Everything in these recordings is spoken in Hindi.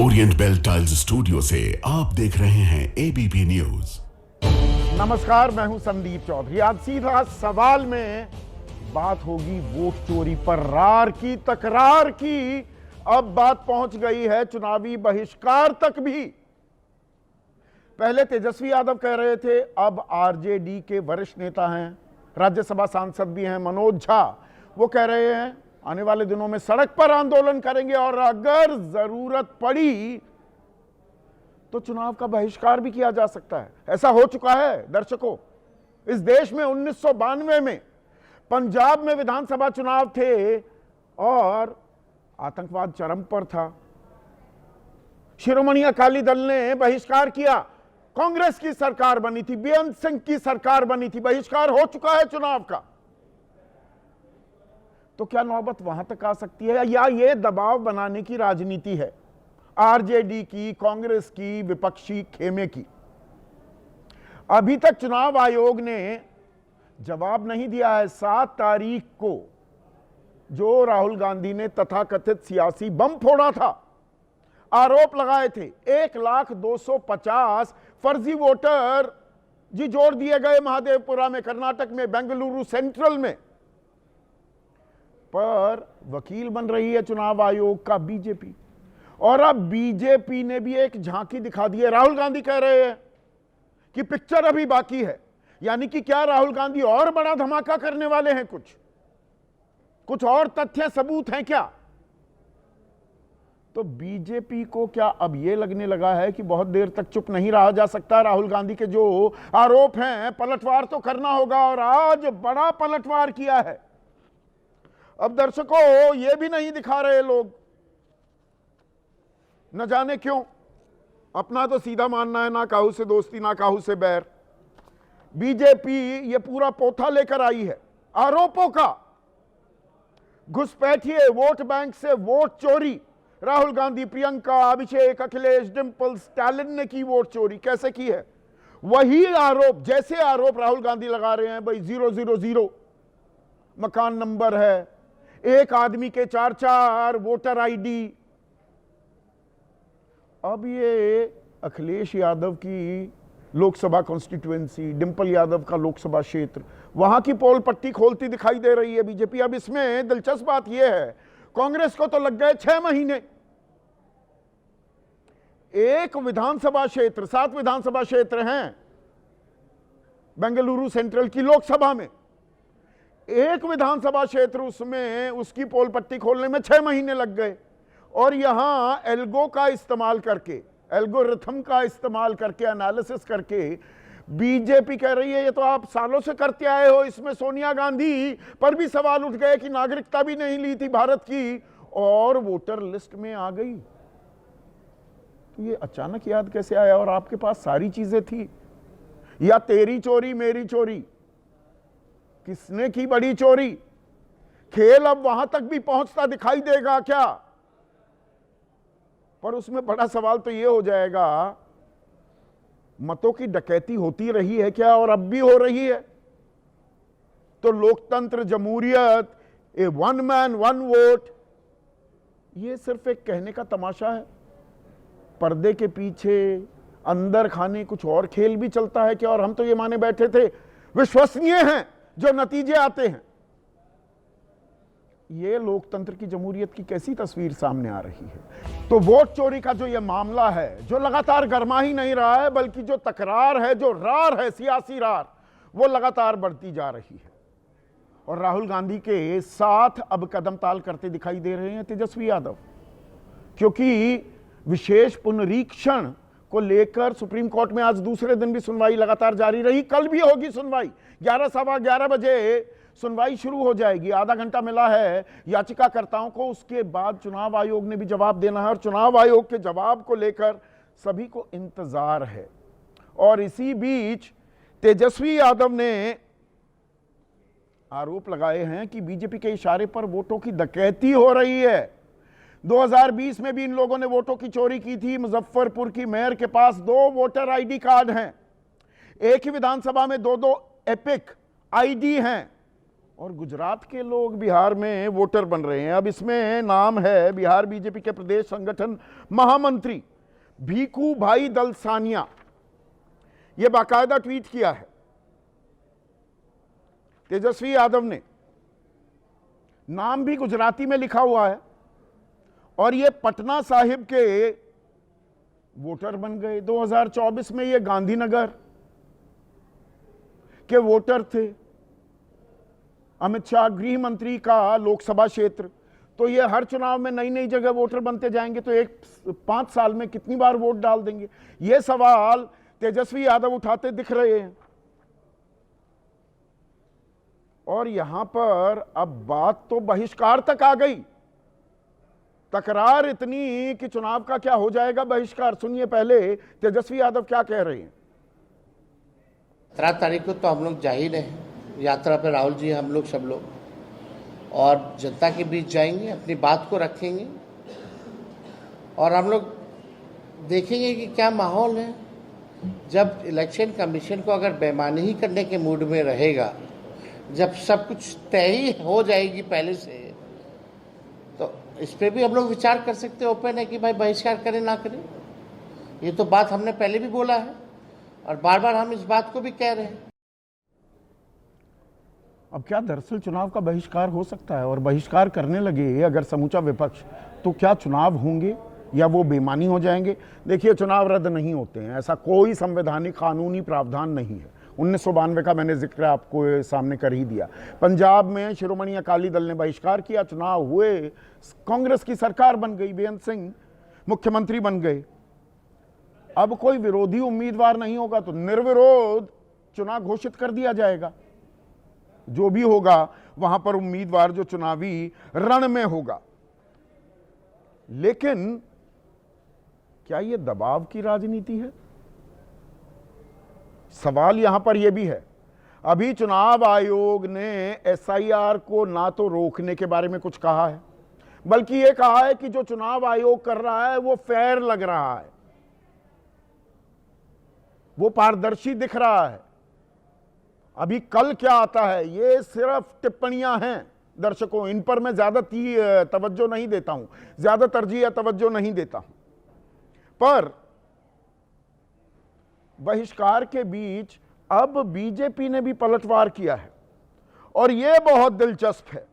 ओरिएंट बेल टाइल्स स्टूडियो से आप देख रहे हैं एबीपी न्यूज। नमस्कार, मैं हूं संदीप चौधरी। आज सीधा सवाल में बात होगी वोट चोरी पर। रार की तकरार की अब बात पहुंच गई है चुनावी बहिष्कार तक भी। पहले तेजस्वी यादव कह रहे थे, अब आरजेडी के वरिष्ठ नेता हैं, राज्यसभा सांसद भी हैं, मनोज झा, वो कह रहे हैं आने वाले दिनों में सड़क पर आंदोलन करेंगे और अगर जरूरत पड़ी तो चुनाव का बहिष्कार भी किया जा सकता है। ऐसा हो चुका है दर्शकों। इस देश में 1992 में पंजाब में विधानसभा चुनाव थे और आतंकवाद चरम पर था। शिरोमणि अकाली दल ने बहिष्कार किया, कांग्रेस की सरकार बनी थी, बेअंत सिंह की सरकार बनी थी, बहिष्कार हो चुका है चुनाव का। तो क्या नौबत वहां तक आ सकती है या ये दबाव बनाने की राजनीति है आरजेडी की, कांग्रेस की, विपक्षी खेमे की? अभी तक चुनाव आयोग ने जवाब नहीं दिया है। 7 तारीख को जो राहुल गांधी ने तथाकथित सियासी बम फोड़ा था, आरोप लगाए थे 1,250,000 फर्जी वोटर जी जोड़ दिए गए महादेवपुरा में, कर्नाटक में, बेंगलुरु सेंट्रल में। पर वकील बन रही है चुनाव आयोग का बीजेपी। और अब बीजेपी ने भी एक झांकी दिखा दी है। राहुल गांधी कह रहे हैं कि पिक्चर अभी बाकी है। यानी कि क्या राहुल गांधी और बड़ा धमाका करने वाले हैं? कुछ और तथ्य सबूत हैं क्या? तो बीजेपी को क्या अब यह लगने लगा है कि बहुत देर तक चुप नहीं रहा जा सकता? राहुल गांधी के जो आरोप हैं, पलटवार तो करना होगा और आज बड़ा पलटवार किया है। अब दर्शकों, यह भी नहीं दिखा रहे लोग, न जाने क्यों। अपना तो सीधा मानना है, ना काहू से दोस्ती ना काहू से बैर। बीजेपी ये पूरा पोथा लेकर आई है आरोपों का। घुसपैठिए, वोट बैंक से वोट चोरी। राहुल गांधी, प्रियंका, अभिषेक, अखिलेश, डिंपल, स्टालिन ने की वोट चोरी। कैसे की है? वही आरोप, जैसे आरोप राहुल गांधी लगा रहे हैं, भाई 000 मकान नंबर है, एक आदमी के 4-4 वोटर आईडी। अब ये अखिलेश यादव की लोकसभा कॉन्स्टिट्यूएंसी, डिंपल यादव का लोकसभा क्षेत्र, वहां की पोल पट्टी खोलती दिखाई दे रही है बीजेपी। अब इसमें दिलचस्प बात यह है, कांग्रेस को तो लग गए 6 महीने। एक विधानसभा क्षेत्र, 7 विधानसभा क्षेत्र हैं बेंगलुरु सेंट्रल की लोकसभा में, एक विधानसभा क्षेत्र, उसमें उसकी पोल पट्टी खोलने में 6 महीने लग गए। और यहां एल्गो का इस्तेमाल करके, एल्गोरिथम का इस्तेमाल करके, एनालिसिस करके बीजेपी कह रही है ये तो आप सालों से करते आए हो। इसमें सोनिया गांधी पर भी सवाल उठ गए कि नागरिकता भी नहीं ली थी भारत की और वोटर लिस्ट में आ गई। तो ये अचानक याद कैसे आया? और आपके पास सारी चीजें थी। या तेरी चोरी मेरी चोरी, किसने की बड़ी चोरी? खेल अब वहां तक भी पहुंचता दिखाई देगा क्या? पर उसमें बड़ा सवाल तो यह हो जाएगा, मतों की डकैती होती रही है क्या और अब भी हो रही है? तो लोकतंत्र, जमहूरियत, ए 1 मैन 1 वोट, यह सिर्फ एक कहने का तमाशा है। पर्दे के पीछे अंदर खाने कुछ और खेल भी चलता है क्या? और हम तो ये माने बैठे थे विश्वसनीय हैं जो नतीजे आते हैं। ये लोकतंत्र की, जमहूरियत की कैसी तस्वीर सामने आ रही है? तो वोट चोरी का जो ये मामला है, जो लगातार गर्मा ही नहीं रहा है, बल्कि जो तकरार है, जो रार है, सियासी रार, वो लगातार बढ़ती जा रही है। और राहुल गांधी के साथ अब कदम ताल करते दिखाई दे रहे हैं तेजस्वी यादव, क्योंकि विशेष पुनरीक्षण को लेकर सुप्रीम कोर्ट में आज दूसरे दिन भी सुनवाई लगातार जारी रही। कल भी होगी सुनवाई, 11, सवा 11 बजे सुनवाई शुरू हो जाएगी। आधा घंटा मिला है याचिकाकर्ताओं को, उसके बाद चुनाव आयोग ने भी जवाब देना है और चुनाव आयोग के जवाब को लेकर सभी को इंतजार है। और इसी बीच तेजस्वी यादव ने आरोप लगाए हैं कि बीजेपी के इशारे पर वोटों की डकैती हो रही है। 2020 में भी इन लोगों ने वोटों की चोरी की थी। मुजफ्फरपुर की मेयर के पास 2 वोटर आईडी कार्ड हैं, एक ही विधानसभा में 2-2 एपिक आईडी हैं और गुजरात के लोग बिहार में वोटर बन रहे हैं। अब इसमें नाम है बिहार बीजेपी के प्रदेश संगठन महामंत्री भीखू भाई दलसानिया, यह बाकायदा ट्वीट किया है तेजस्वी यादव ने, नाम भी गुजराती में लिखा हुआ है, और ये पटना साहिब के वोटर बन गए। 2024 में ये गांधीनगर के वोटर थे। अमित शाह गृह मंत्री का लोकसभा क्षेत्र, तो ये हर चुनाव में नई नई जगह वोटर बनते जाएंगे, तो 5 साल में कितनी बार वोट डाल देंगे? ये सवाल तेजस्वी यादव उठाते दिख रहे हैं। और यहां पर अब बात तो बहिष्कार तक आ गई, तकरार इतनी कि चुनाव का क्या हो जाएगा बहिष्कार। सुनिए पहले तेजस्वी यादव क्या कह रहे हैं। 17 तारीख को तो हम लोग जा ही रहे हैं यात्रा पर, राहुल जी, हम लोग सब लोग, और जनता के बीच जाएंगे, अपनी बात को रखेंगे और हम लोग देखेंगे कि क्या माहौल है। जब इलेक्शन कमीशन को अगर बेईमानी ही करने के मूड में रहेगा, जब सब कुछ तय ही हो जाएगी पहले से, तो इस पर भी हम लोग विचार कर सकते हैं। ओपन है कि भाई बहिष्कार करें ना करें। ये तो बात हमने पहले भी बोला है और बार बार हम इस बात को भी कह रहे हैं। अब क्या दरअसल चुनाव का बहिष्कार हो सकता है, और बहिष्कार करने लगे अगर समूचा विपक्ष, तो क्या चुनाव होंगे या वो बेईमानी हो जाएंगे? देखिए, चुनाव रद्द नहीं होते हैं, ऐसा कोई संवैधानिक कानूनी प्रावधान नहीं है। 1992 का मैंने जिक्र आपको सामने कर ही दिया। पंजाब में शिरोमणि अकाली दल ने बहिष्कार किया, चुनाव हुए, कांग्रेस की सरकार बन गई, बेअंत सिंह मुख्यमंत्री बन गए। अब कोई विरोधी उम्मीदवार नहीं होगा तो निर्विरोध चुनाव घोषित कर दिया जाएगा। जो भी होगा वहां पर उम्मीदवार जो चुनावी रण में होगा। लेकिन क्या यह दबाव की राजनीति है? सवाल यहां पर यह भी है। अभी चुनाव आयोग ने एसआईआर को ना तो रोकने के बारे में कुछ कहा है, बल्कि यह कहा है कि जो चुनाव आयोग कर रहा है वो फेयर लग रहा है, वो पारदर्शी दिख रहा है। अभी कल क्या आता है ये सिर्फ टिप्पणियां हैं दर्शकों, इन पर मैं ज्यादा तवज्जो नहीं देता हूं, ज्यादा तरजीह या तवज्जो नहीं देता हूं। पर बहिष्कार के बीच अब बीजेपी ने भी पलटवार किया है, और यह बहुत दिलचस्प है।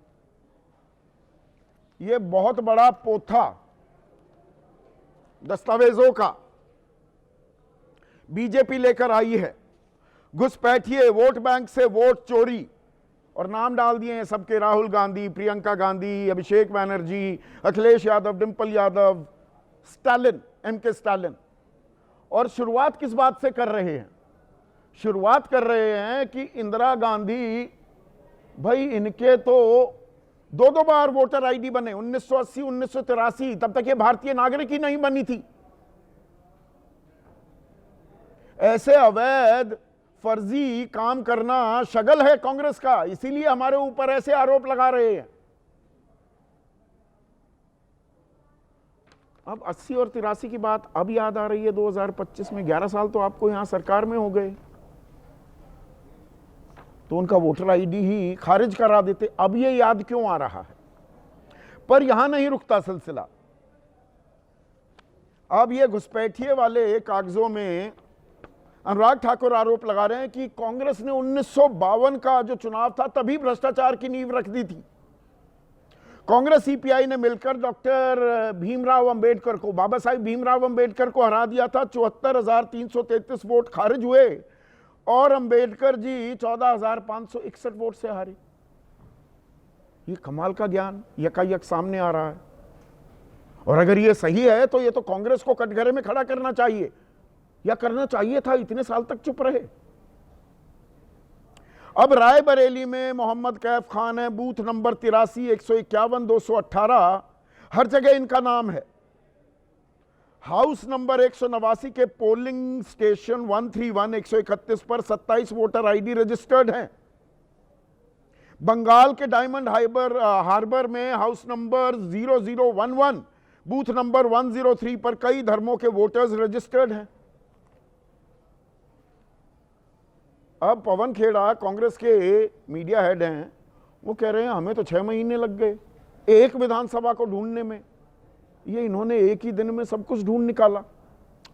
यह बहुत बड़ा पोथा दस्तावेजों का बीजेपी लेकर आई है। घुसपैठिए, वोट बैंक से वोट चोरी, और नाम डाल दिए हैं सबके, राहुल गांधी, प्रियंका गांधी, अभिषेक बनर्जी, अखिलेश यादव, डिंपल यादव, स्टालिन, एमके स्टालिन। और शुरुआत किस बात से कर रहे हैं? शुरुआत कर रहे हैं कि इंदिरा गांधी, भाई इनके तो 2 बार वोटर आईडी बने, 1980, 1983, तब तक ये भारतीय नागरिक ही नहीं बनी थी। ऐसे अवैध फर्जी काम करना शगल है कांग्रेस का, इसीलिए हमारे ऊपर ऐसे आरोप लगा रहे हैं। अब 80 और 83 की बात अब याद आ रही है 2025 में। 11 साल तो आपको यहां सरकार में हो गए, तो उनका वोटर आईडी ही खारिज करा देते। अब ये याद क्यों आ रहा है? पर यहां नहीं रुकता सिलसिला। अब ये घुसपैठिए वाले कागजों में अनुराग ठाकुर आरोप लगा रहे हैं कि कांग्रेस ने 1952 का जो चुनाव था तभी भ्रष्टाचार की नींव रख दी थी। कांग्रेस सीपीआई ने मिलकर डॉक्टर भीमराव अंबेडकर को, बाबा साहिब भीमराव अंबेडकर को हरा दिया था। 74,333 वोट खारिज हुए और अंबेडकर जी 14,561 वोट से हारे। ये कमाल का ज्ञान यकायक सामने आ रहा है। और अगर ये सही है तो ये तो कांग्रेस को कटघरे में खड़ा करना चाहिए, या करना चाहिए था, इतने साल तक चुप रहे। अब रायबरेली में मोहम्मद कैफ खान है, बूथ नंबर 83, 151, 218, हर जगह इनका नाम है। हाउस नंबर 189 के पोलिंग स्टेशन 131, 131 पर 27 वोटर आईडी रजिस्टर्ड हैं। बंगाल के डायमंड हार्बर में हाउस नंबर 0011, बूथ नंबर 103 पर कई धर्मों के वोटर्स रजिस्टर्ड हैं। अब पवन खेड़ा कांग्रेस के मीडिया हेड हैं, वो कह रहे हैं हमें तो 6 महीने लग गए एक विधानसभा को ढूंढने में, ये इन्होंने एक ही दिन में सब कुछ ढूंढ निकाला।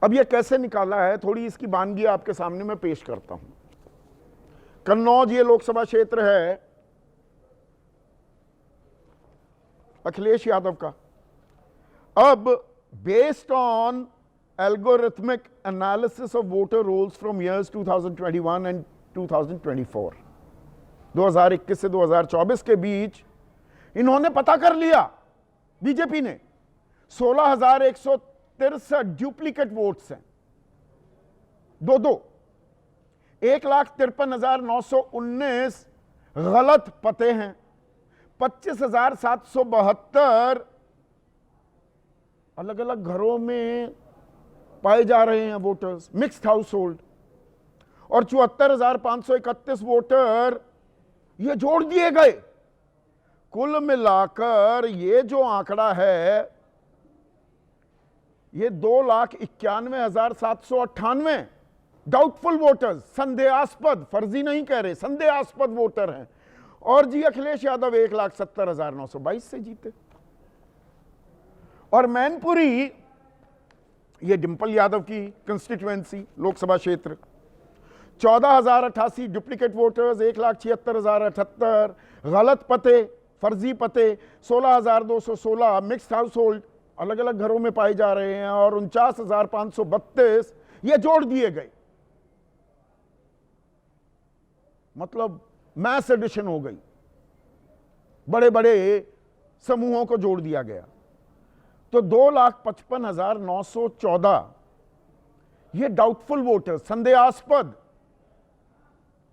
अब ये कैसे निकाला है, थोड़ी इसकी वानगी आपके सामने मैं पेश करता हूं। कन्नौज ये लोकसभा क्षेत्र है अखिलेश यादव का। अब based on algorithmic analysis of voter rolls from years 2021 and 2024, 2021 से 2024 के बीच इन्होंने पता कर लिया, बीजेपी ने 16,163 डुप्लीकेट वोट्स हैं, दो 1,53,919 गलत पते हैं, 25,772 अलग अलग घरों में पाए जा रहे हैं वोटर्स, मिक्स्ड हाउस होल्ड, और 74,531 वोटर ये जोड़ दिए गए। कुल मिलाकर ये जो आंकड़ा है ये 2,91,798 डाउटफुल वोटर्स, संदेहास्पद, फर्जी नहीं कह रहे, संदेहास्पद वोटर हैं। और जी अखिलेश यादव 1,70,922 से जीते। और मैनपुरी ये डिंपल यादव की कंस्टिट्यूएंसी लोकसभा क्षेत्र, 14,088 डुप्लीकेट वोटर्स, 1,76,078 गलत पते, फर्जी पते, 16,216 मिक्स्ड हाउस होल्ड, अलग अलग घरों में पाए जा रहे हैं, और 49,532 ये जोड़ दिए गए। मतलब मैस एडिशन हो गई, बड़े बड़े समूहों को जोड़ दिया गया। तो 2,55,914 ये डाउटफुल वोटर, संदेहास्पद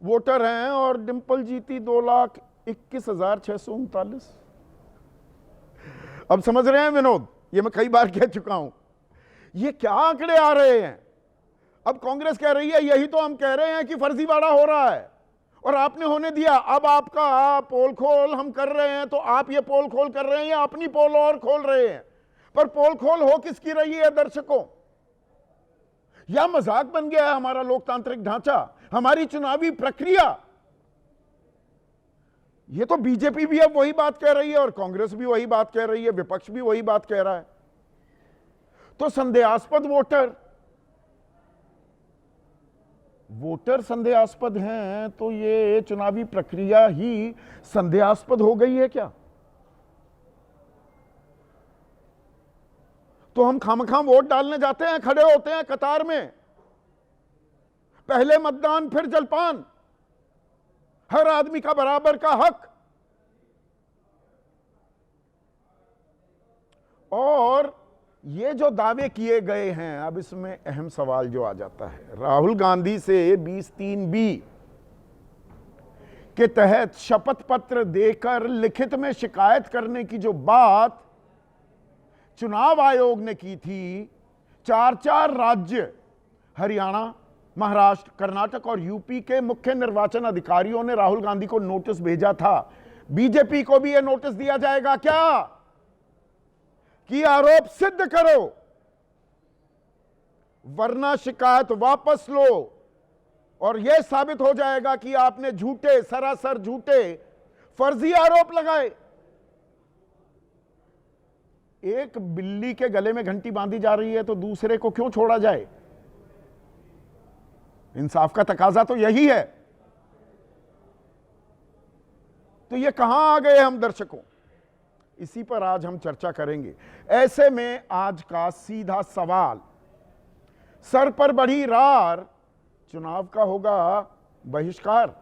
वोटर हैं, और डिंपल जीती 2,21,639। अब समझ रहे हैं विनोद, ये मैं कई बार कह चुका हूं, ये क्या आंकड़े आ रहे हैं। अब कांग्रेस कह रही है यही तो हम कह रहे हैं कि फर्जीवाड़ा हो रहा है और आपने होने दिया। अब आपका पोल खोल हम कर रहे हैं, तो आप ये पोल खोल कर रहे हैं या अपनी पोल और खोल रहे हैं। पर पोल खोल हो किसकी रही है दर्शकों? या मजाक बन गया है हमारा लोकतांत्रिक ढांचा, हमारी चुनावी प्रक्रिया? ये तो बीजेपी भी अब वही बात कह रही है और कांग्रेस भी वही बात कह रही है, विपक्ष भी वही बात कह रहा है। तो संदेहास्पद वोटर संदेहास्पद हैं, तो ये चुनावी प्रक्रिया ही संदेहास्पद हो गई है क्या? तो हम खामखाम वोट डालने जाते हैं, खड़े होते हैं कतार में, पहले मतदान फिर जलपान, हर आदमी का बराबर का हक। और ये जो दावे किए गए हैं, अब इसमें अहम सवाल जो आ जाता है, राहुल गांधी से 20(3)(b के तहत शपथ पत्र देकर लिखित में शिकायत करने की जो बात चुनाव आयोग ने की थी, 4 राज्य हरियाणा, महाराष्ट्र, कर्नाटक और यूपी के मुख्य निर्वाचन अधिकारियों ने राहुल गांधी को नोटिस भेजा था। बीजेपी को भी यह नोटिस दिया जाएगा क्या कि आरोप सिद्ध करो, वरना शिकायत वापस लो, और यह साबित हो जाएगा कि आपने झूठे, सरासर झूठे, फर्जी आरोप लगाए। एक बिल्ली के गले में घंटी बांधी जा रही है तो दूसरे को क्यों छोड़ा जाए? इंसाफ का तकाजा तो यही है। तो ये कहां आ गए हम दर्शकों? इसी पर आज हम चर्चा करेंगे। ऐसे में आज का सीधा सवाल, सर पर बढ़ी रार, चुनाव का होगा बहिष्कार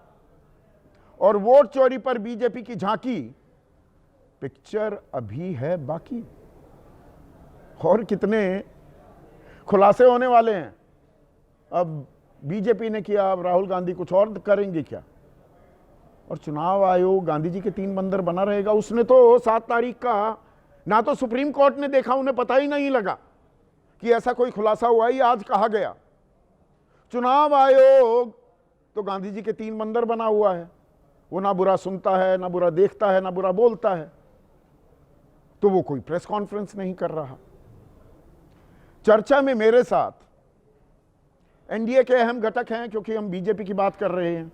और वोट चोरी पर बीजेपी की झांकी, पिक्चर अभी है बाकी। और कितने खुलासे होने वाले हैं। अब बीजेपी ने किया, अब राहुल गांधी कुछ और करेंगे क्या? और चुनाव आयोग गांधी जी के 3 बंदर बना रहेगा। उसने तो 7 तारीख का, ना तो सुप्रीम कोर्ट ने देखा, उन्हें पता ही नहीं लगा कि ऐसा कोई खुलासा हुआ ही, आज कहा गया। चुनाव आयोग तो गांधी जी के 3 बंदर बना हुआ है, वो ना बुरा सुनता है, ना बुरा देखता है, ना बुरा बोलता है, तो वो कोई प्रेस कॉन्फ्रेंस नहीं कर रहा। चर्चा में मेरे साथ एनडीए के अहम घटक हैं, क्योंकि हम बीजेपी की बात कर रहे हैं।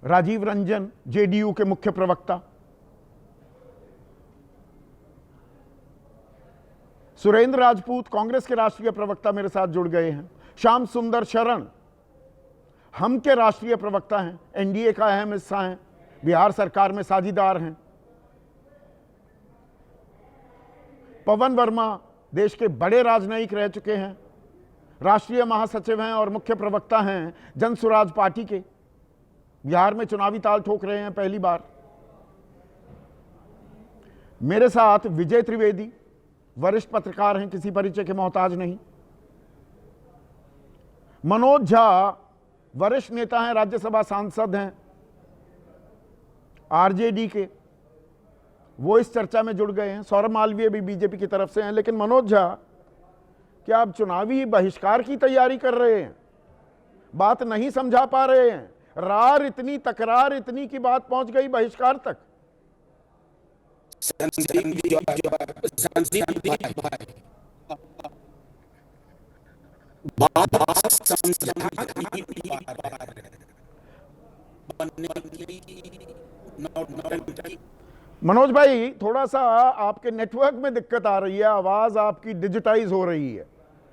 राजीव रंजन जेडीयू के मुख्य प्रवक्ता, सुरेंद्र राजपूत कांग्रेस के राष्ट्रीय प्रवक्ता मेरे साथ जुड़ गए हैं, श्याम सुंदर शरण हम के राष्ट्रीय प्रवक्ता हैं, एनडीए का अहम हिस्सा हैं, बिहार सरकार में साझीदार हैं, पवन वर्मा देश के बड़े राजनयिक रह चुके हैं, राष्ट्रीय महासचिव हैं और मुख्य प्रवक्ता हैं जन स्वराज पार्टी के, बिहार में चुनावी ताल ठोक रहे हैं पहली बार। मेरे साथ विजय त्रिवेदी वरिष्ठ पत्रकार हैं, किसी परिचय के मोहताज नहीं। मनोज झा वरिष्ठ नेता हैं, राज्यसभा सांसद हैं आरजेडी के, वो इस चर्चा में जुड़ गए हैं। सौरभ मालवीय भी बीजेपी की तरफ से हैं। लेकिन मनोज झा, क्या आप चुनावी बहिष्कार की तैयारी कर रहे हैं? बात नहीं समझा पा रहे हैं? रार इतनी, तकरार इतनी की बात पहुंच गई बहिष्कार तक। मनोज भाई, थोड़ा सा आपके नेटवर्क में दिक्कत आ रही है, आवाज आपकी डिजिटाइज हो रही है,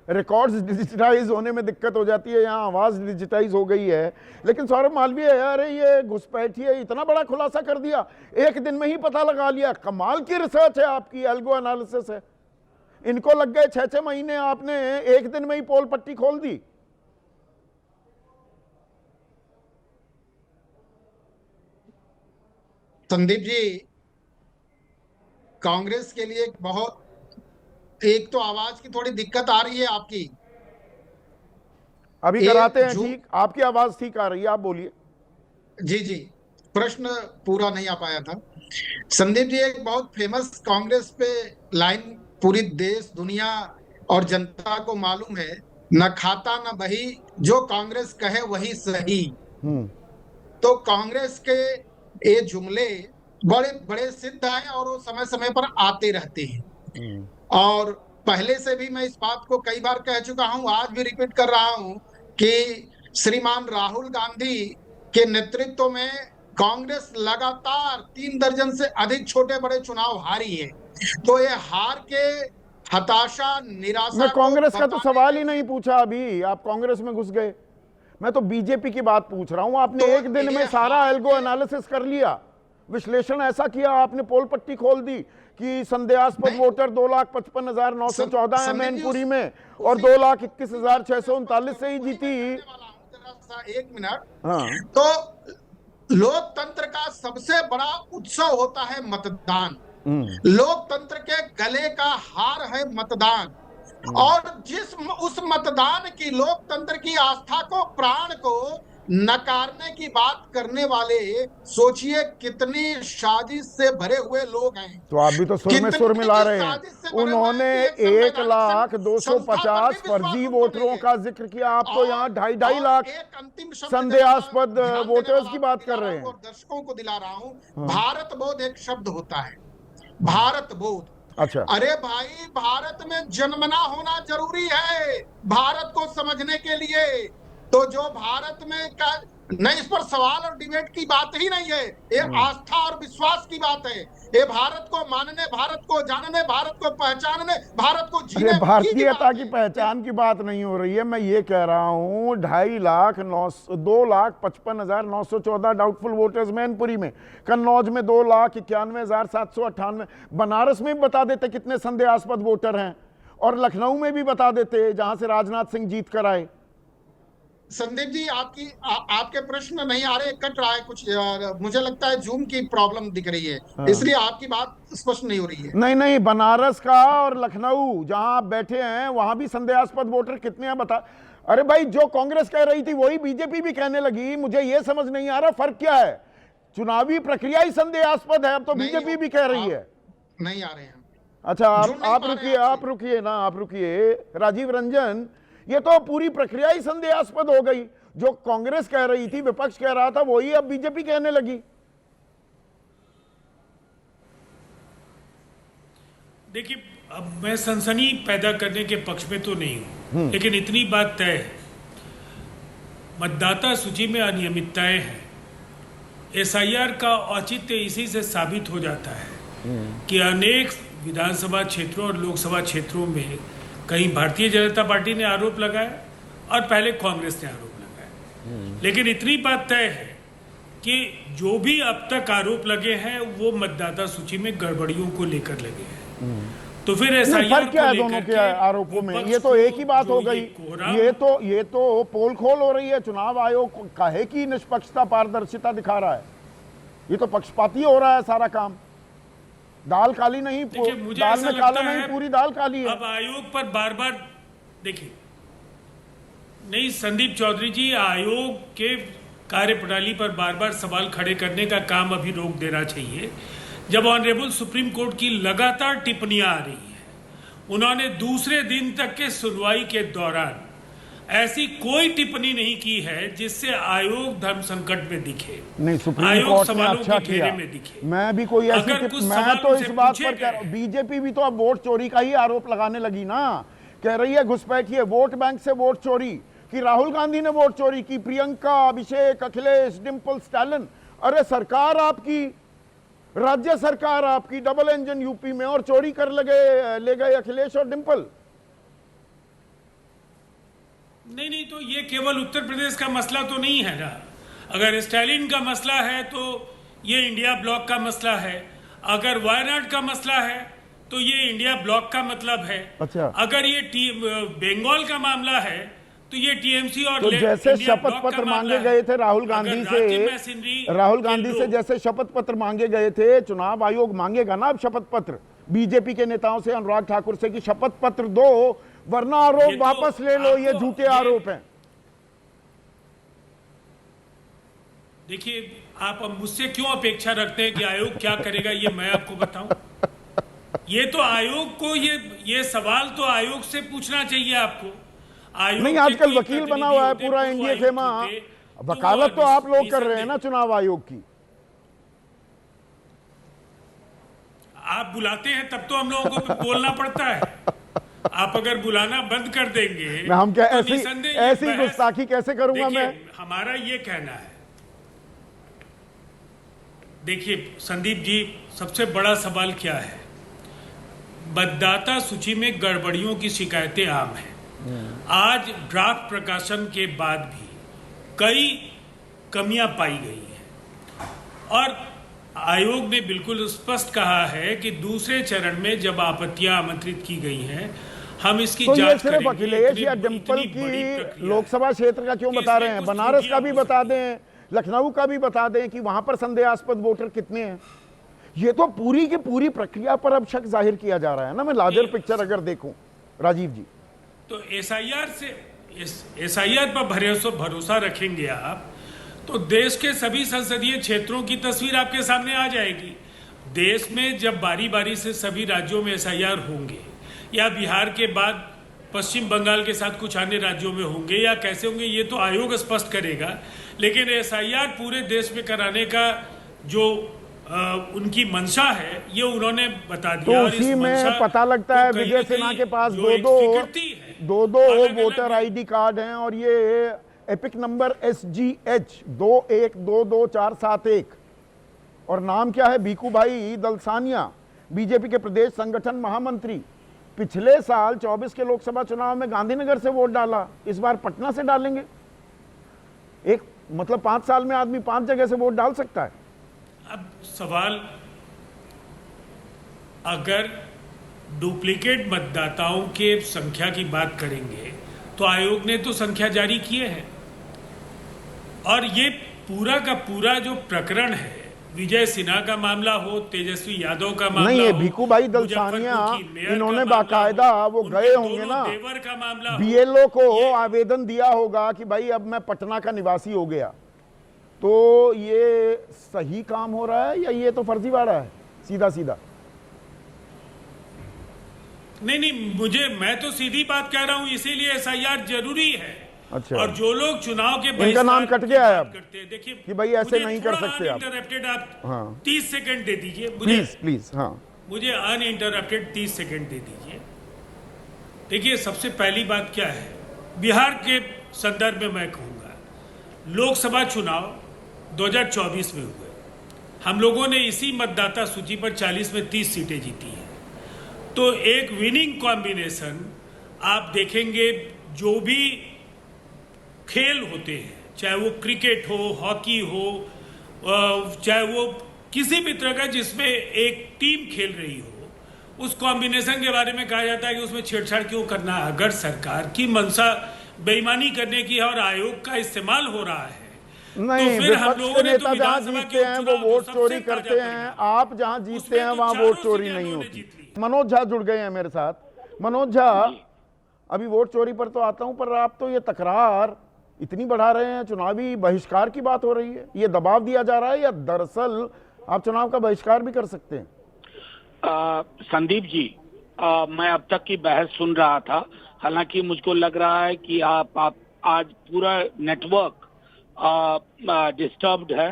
रिकॉर्ड्स डिजिटाइज होने में दिक्कत हो जाती है, यहाँ आवाज डिजिटाइज हो गई है। लेकिन सौरभ मालवीय, अरे ये घुसपैठी है, इतना बड़ा खुलासा कर दिया, एक दिन में ही पता लगा लिया। कमाल की रिसर्च है आपकी, एल्गो एनालिसिस है। इनको लग गए 6-6 महीने, आपने एक दिन में ही पोल पट्टी खोल दी। संदीप जी, कांग्रेस के लिए एक तो आवाज की थोड़ी दिक्कत आ रही है आपकी, अभी कराते हैं ठीक। आपकी आवाज ठीक आ रही है, आप बोलिए। जी जी, प्रश्न पूरा नहीं आ पाया था। संदीप जी, एक बहुत फेमस कांग्रेस पे लाइन पूरी देश, दुनिया और जनता को मालूम है, न खाता न बही, जो कांग्रेस कहे वही सही। तो कांग्रेस के ये जुमले बड़े बड़े सिद्ध हैं और वो समय समय पर आते रहते हैं। और पहले से भी मैं इस बात को कई बार कह चुका हूं, आज भी रिपीट कर रहा हूं कि श्रीमान राहुल गांधी के नेतृत्व में कांग्रेस लगातार 3 दर्जन से अधिक छोटे बड़े चुनाव हारी है। तो ये हार के हताशा, निराशा, मैं कांग्रेस का तो सवाल ही नहीं पूछा, अभी आप कांग्रेस में घुस गए। मैं तो बीजेपी की बात पूछ रहा हूं। आपने एक दिन में सारा एल्गो एनालिसिस कर लिया, विश्लेषण ऐसा किया, आपने पोल पट्टी खोल दी कि संदेहास्पद वोटर 2,55,914 है मैनपुरी में और 2,21,639 से ही जीती। एक मिनट। हाँ। तो लोकतंत्र का सबसे बड़ा उत्सव होता है मतदान। लोकतंत्र के गले का हार है मतदान। और उस मतदान की, लोकतंत्र की आस्था को, प्राण को नकारने की बात करने वाले, सोचिए कितनी साजिश से भरे हुए लोग हैं। तो आप भी तो सुर में सुर मिला रहे हैं। उन्होंने 1,250,000 फर्जी वोटरों का जिक्र किया, आप तो यहाँ 2.5 लाख संदेहास्पद वोटर्स की बात कर रहे हैं। दर्शकों को दिला रहा हूँ, भारत बोध एक शब्द होता है, भारत बोध। अच्छा, अरे भाई, भारत में जन्मना होना जरूरी है भारत को समझने के लिए। तो जो भारत में का नहीं, इस पर सवाल और डिबेट की बात ही नहीं है, ये आस्था और विश्वास की बात है। ये भारत को मानने, भारत को जानने, भारत को पहचानने, भारत को जीने, भारतीयता की पहचान की बात नहीं हो रही है। मैं ये कह रहा हूँ 2,55,914 डाउटफुल वोटर्स मैनपुरी में, कन्नौज में 2,91,798, बनारस में भी बता देते कितने संदेहास्पद वोटर हैं, और लखनऊ में भी बता देते जहां से राजनाथ सिंह जीत कर आए। संदीप जी, आपके प्रश्न नहीं आ रहे, कट रहा है कुछ, मुझे लगता है जूम की प्रॉब्लम दिख रही है। हाँ। इसलिए आपकी बात स्पष्ट नहीं हो रही है। नहीं, बनारस का और लखनऊ जहां आप बैठे हैं वहां भी संदेहास्पद वोटर कितने हैं बता। अरे भाई, जो कांग्रेस कह रही थी वही बीजेपी भी कहने लगी। मुझे ये समझ नहीं आ रहा फर्क क्या है। चुनावी प्रक्रिया ही संदेहास्पद है, अब तो बीजेपी भी कह रही है। नहीं आ रहे हैं। अच्छा, आप रुकिए ना, आप रुकिए। राजीव रंजन, ये तो पूरी प्रक्रिया ही संदेहास्पद हो गई। जो कांग्रेस कह रही थी, विपक्ष कह रहा था, वही अब बीजेपी कहने लगी। देखिए, अब मैं सनसनी पैदा करने के पक्ष में तो नहीं हूं, लेकिन इतनी बात तय है, मतदाता सूची में अनियमितताएं हैं एसआईआर का औचित्य इसी से साबित हो जाता है कि अनेक विधानसभा क्षेत्रों और लोकसभा क्षेत्रों में कहीं भारतीय जनता पार्टी ने आरोप लगाया और पहले कांग्रेस ने आरोप लगाया, लेकिन इतनी बात तय है कि जो भी अब तक आरोप लगे हैं वो मतदाता सूची में गड़बड़ियों को लेकर लगे हैं। तो फिर फर्क क्या है दोनों के आरोपों में? ये तो एक ही बात हो गई। ये तो पोल खोल हो रही है। चुनाव आयोग काहे की निष्पक्षता पारदर्शिता दिखा रहा है? ये तो पक्षपाती हो रहा है सारा काम। दाल काली नहीं, दाल में काला नहीं, पूरी दाल काली है। अब आयोग पर बार बार देखिए, नहीं संदीप चौधरी जी, आयोग के कार्यप्रणाली पर बार बार सवाल खड़े करने का काम अभी रोक देना चाहिए। जब ऑनरेबल सुप्रीम कोर्ट की लगातार टिप्पणियां आ रही हैं, उन्होंने दूसरे दिन तक के सुनवाई के दौरान ऐसी कोई टिप्पणी नहीं की है जिससे आयोग धर्म संकट में दिखे, नहीं सुप्रीम कोर्ट ने अच्छा किया। मैं भी कोई ऐसी मैं तो इस बात पर कह रहा हूं, बीजेपी भी तो अब वोट चोरी का ही आरोप लगाने लगी ना। कह रही है घुसपैठिए, वोट बैंक से वोट चोरी कि राहुल गांधी ने वोट चोरी की, प्रियंका, अभिषेक, अखिलेश, डिंपल, स्टालिन। अरे सरकार आपकी, राज्य सरकार आपकी, डबल इंजन यूपी में, और चोरी कर ले गए अखिलेश और डिंपल। नहीं, तो ये केवल उत्तर प्रदेश का मसला तो नहीं है ना। अगर स्टालिन का मसला है तो ये इंडिया ब्लॉक का मसला है। अगर वायनाड का मसला है तो ये इंडिया ब्लॉक का मतलब है। अच्छा। अगर ये बंगाल का मामला है तो ये टीएमसी और तो जैसे शपथ पत्र मांगे गए थे राहुल गांधी से जैसे शपथ पत्र मांगे गए थे, चुनाव आयोग मांगेगा ना अब शपथ पत्र बीजेपी के नेताओं से, अनुराग ठाकुर से, कि शपथ पत्र दो वरना आरोप वापस ले लो, ये झूठे आरोप हैं। देखिए, आप अब मुझसे क्यों अपेक्षा रखते हैं कि आयोग क्या करेगा ये मैं आपको बताऊं? ये तो आयोग को, ये सवाल तो आयोग से पूछना चाहिए आपको। नहीं, आजकल वकील बना हुआ है पूरा एनडीए खेमा। वकालत तो आप लोग कर रहे हैं ना चुनाव आयोग की। आप बुलाते हैं तब तो हम लोगों को बोलना पड़ता है। आप अगर बुलाना बंद कर देंगे हम क्या तो ऐसी गुस्ताखी कैसे करूंगा मैं? हमारा ये कहना है, देखिए संदीप जी, सबसे बड़ा सवाल क्या है? मतदाता सूची में गड़बड़ियों की शिकायतें आम हैं। आज ड्राफ्ट प्रकाशन के बाद भी कई कमियां पाई गई हैं और आयोग ने बिल्कुल स्पष्ट कहा है कि दूसरे चरण में जब आपत्तियां आमंत्रित की गई हैं, हम इसकी तो जांच सिर्फ अखिलेश या डिंपल की लोकसभा क्षेत्र का क्यों बता रहे हैं? बनारस का भी बता दें, लखनऊ का भी बता दें कि वहां पर संदेहास्पद वोटर कितने हैं। ये तो पूरी की पूरी प्रक्रिया पर अब शक जाहिर किया जा रहा है ना। मैं लार्जर पिक्चर अगर देखूं राजीव जी, तो एसआईआर पर भरोसा रखेंगे आप तो देश के सभी संसदीय क्षेत्रों की तस्वीर आपके सामने आ जाएगी। देश में जब बारी बारी से सभी राज्यों में एसआईआर होंगे या बिहार के बाद पश्चिम बंगाल के साथ कुछ अन्य राज्यों में होंगे या कैसे होंगे, ये तो आयोग स्पष्ट करेगा। लेकिन एसआईआर पूरे देश में कराने का जो उनकी मंशा है ये उन्होंने बता दिया। तो उसी में पता लगता है विजय सिन्हा के पास दो वोटर आईडी कार्ड हैं और ये एपिक नंबर SGH 2122471 और नाम क्या है? भीखू भाई दलसानिया, बीजेपी के प्रदेश संगठन महामंत्री। पिछले साल 24 के लोकसभा चुनाव में गांधीनगर से वोट डाला, इस बार पटना से डालेंगे। एक मतलब 5 साल में आदमी 5 जगह से वोट डाल सकता है। अब सवाल, अगर डुप्लीकेट मतदाताओं के संख्या की बात करेंगे तो आयोग ने तो संख्या जारी किए हैं और ये पूरा का पूरा जो प्रकरण है, विजय सिन्हा का मामला हो, तेजस्वी यादव का मामला नहीं, हो, ये भीखू भाई दलसानिया इन्होंने बाकायदा वो गए होंगे ना, देवर का मामला, BLO को आवेदन दिया होगा कि भाई अब मैं पटना का निवासी हो गया। तो ये सही काम हो रहा है या ये तो फर्जीवाड़ा है सीधा सीधा? नहीं, मैं तो सीधी बात कह रहा हूं, इसीलिए एसआईआर जरूरी है। अच्छा। और जो लोग चुनाव के इनका नाम कट गया है अब करते हैं, देखिए कि भाई ऐसे नहीं कर सकते आप। अनइंटरप्टेड आप हाँ। 30 सेकंड दे दीजिए प्लीज। हाँ, मुझे अनइंटरप्टेड 30 सेकंड दे दीजिए। देखिए, सबसे पहली बात क्या है, बिहार के संदर्भ में मैं कहूंगा, लोकसभा चुनाव 2024 में हुए, हम लोगों ने इसी मतदाता सूची पर 40 में 30 सीटें जीती हैं। तो एक विनिंग कॉम्बिनेशन आप देखेंगे, जो भी खेल होते हैं, चाहे वो क्रिकेट हो, हॉकी हो, चाहे वो किसी भी तरह का जिसमें एक टीम खेल रही हो, उस कॉम्बिनेशन के बारे में कहा जाता है कि उसमें छेड़छाड़ क्यों करना है। अगर सरकार की मंशा बेईमानी करने की है और आयोग का इस्तेमाल हो रहा है, नहीं, तो फिर हम विपक्ष लोगों के ने तो नेता जहां विधानसभा जीतते के हैं वो उपचुनाव वोट को चोरी सबसे करते ताजा हैं, परिणाम। आप जहां जीतते उसमें हैं तो वहां चारों वोट चोरी सीटें नहीं हम लोगों ने होती। जीत ली। मनोज झा जुड़ गए हैं मेरे साथ। मनोज झा, अभी वोट चोरी पर तो आता हूं, पर आप तो ये तकरार इतनी बढ़ा रहे हैं, चुनावी बहिष्कार की बात हो रही है, ये दबाव दिया जा रहा है या दरअसल आप चुनाव का बहिष्कार भी कर सकते हैं? संदीप जी, मैं अब तक की बहस सुन रहा था, हालांकि मुझको लग रहा है कि आप आज पूरा नेटवर्क डिस्टर्ब्ड है।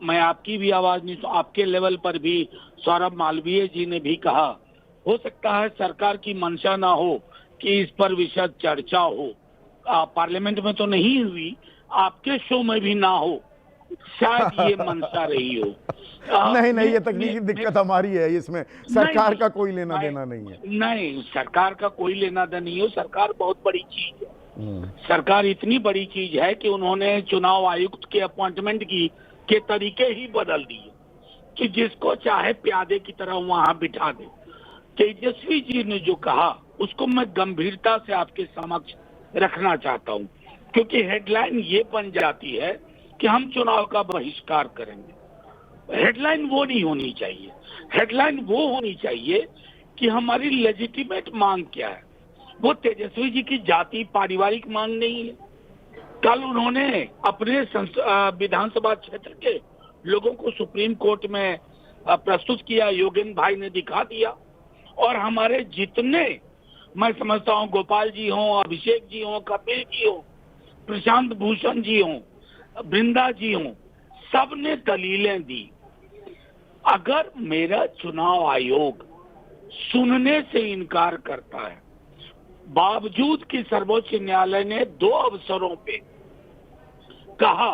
मैं आपकी भी आवाज नहीं, तो आपके लेवल पर भी सौरभ मालवीय जी ने भी कहा, हो सकता है सरकार की मंशा ना हो कि इस पर विशद चर्चा हो। पार्लियामेंट में तो नहीं हुई, आपके शो में भी ना हो, शायद ये मंशा रही हो। नहीं, ये तकनीकी दिक्कत हमारी है, इसमें सरकार का कोई लेना देना नहीं है। नहीं, सरकार का कोई लेना देना नहीं हो। सरकार बहुत बड़ी चीज है। सरकार इतनी बड़ी चीज है कि उन्होंने चुनाव आयुक्त के अपॉइंटमेंट के तरीके ही बदल दिए कि जिसको चाहे प्यादे की तरह वहां बिठा दे। तेजस्वी जी ने जो कहा उसको मैं गंभीरता से आपके समक्ष रखना चाहता हूं, क्योंकि हेडलाइन ये बन जाती है कि हम चुनाव का बहिष्कार करेंगे। हेडलाइन वो नहीं होनी चाहिए। हेडलाइन वो होनी चाहिए कि हमारी लेजिटिमेट मांग क्या है। वो तेजस्वी जी की जाति पारिवारिक मांग नहीं है। कल उन्होंने अपने विधानसभा क्षेत्र के लोगों को सुप्रीम कोर्ट में प्रस्तुत किया, योगेंद्र भाई ने दिखा दिया। और हमारे जितने, मैं समझता हूँ, गोपाल जी हों, अभिषेक जी हों, कपिल जी हों, प्रशांत भूषण जी हों, बृंदा जी हों, सबने दलीलें दी। अगर मेरा चुनाव आयोग सुनने से इनकार करता है, बावजूद कि सर्वोच्च न्यायालय ने 2 अवसरों पे कहा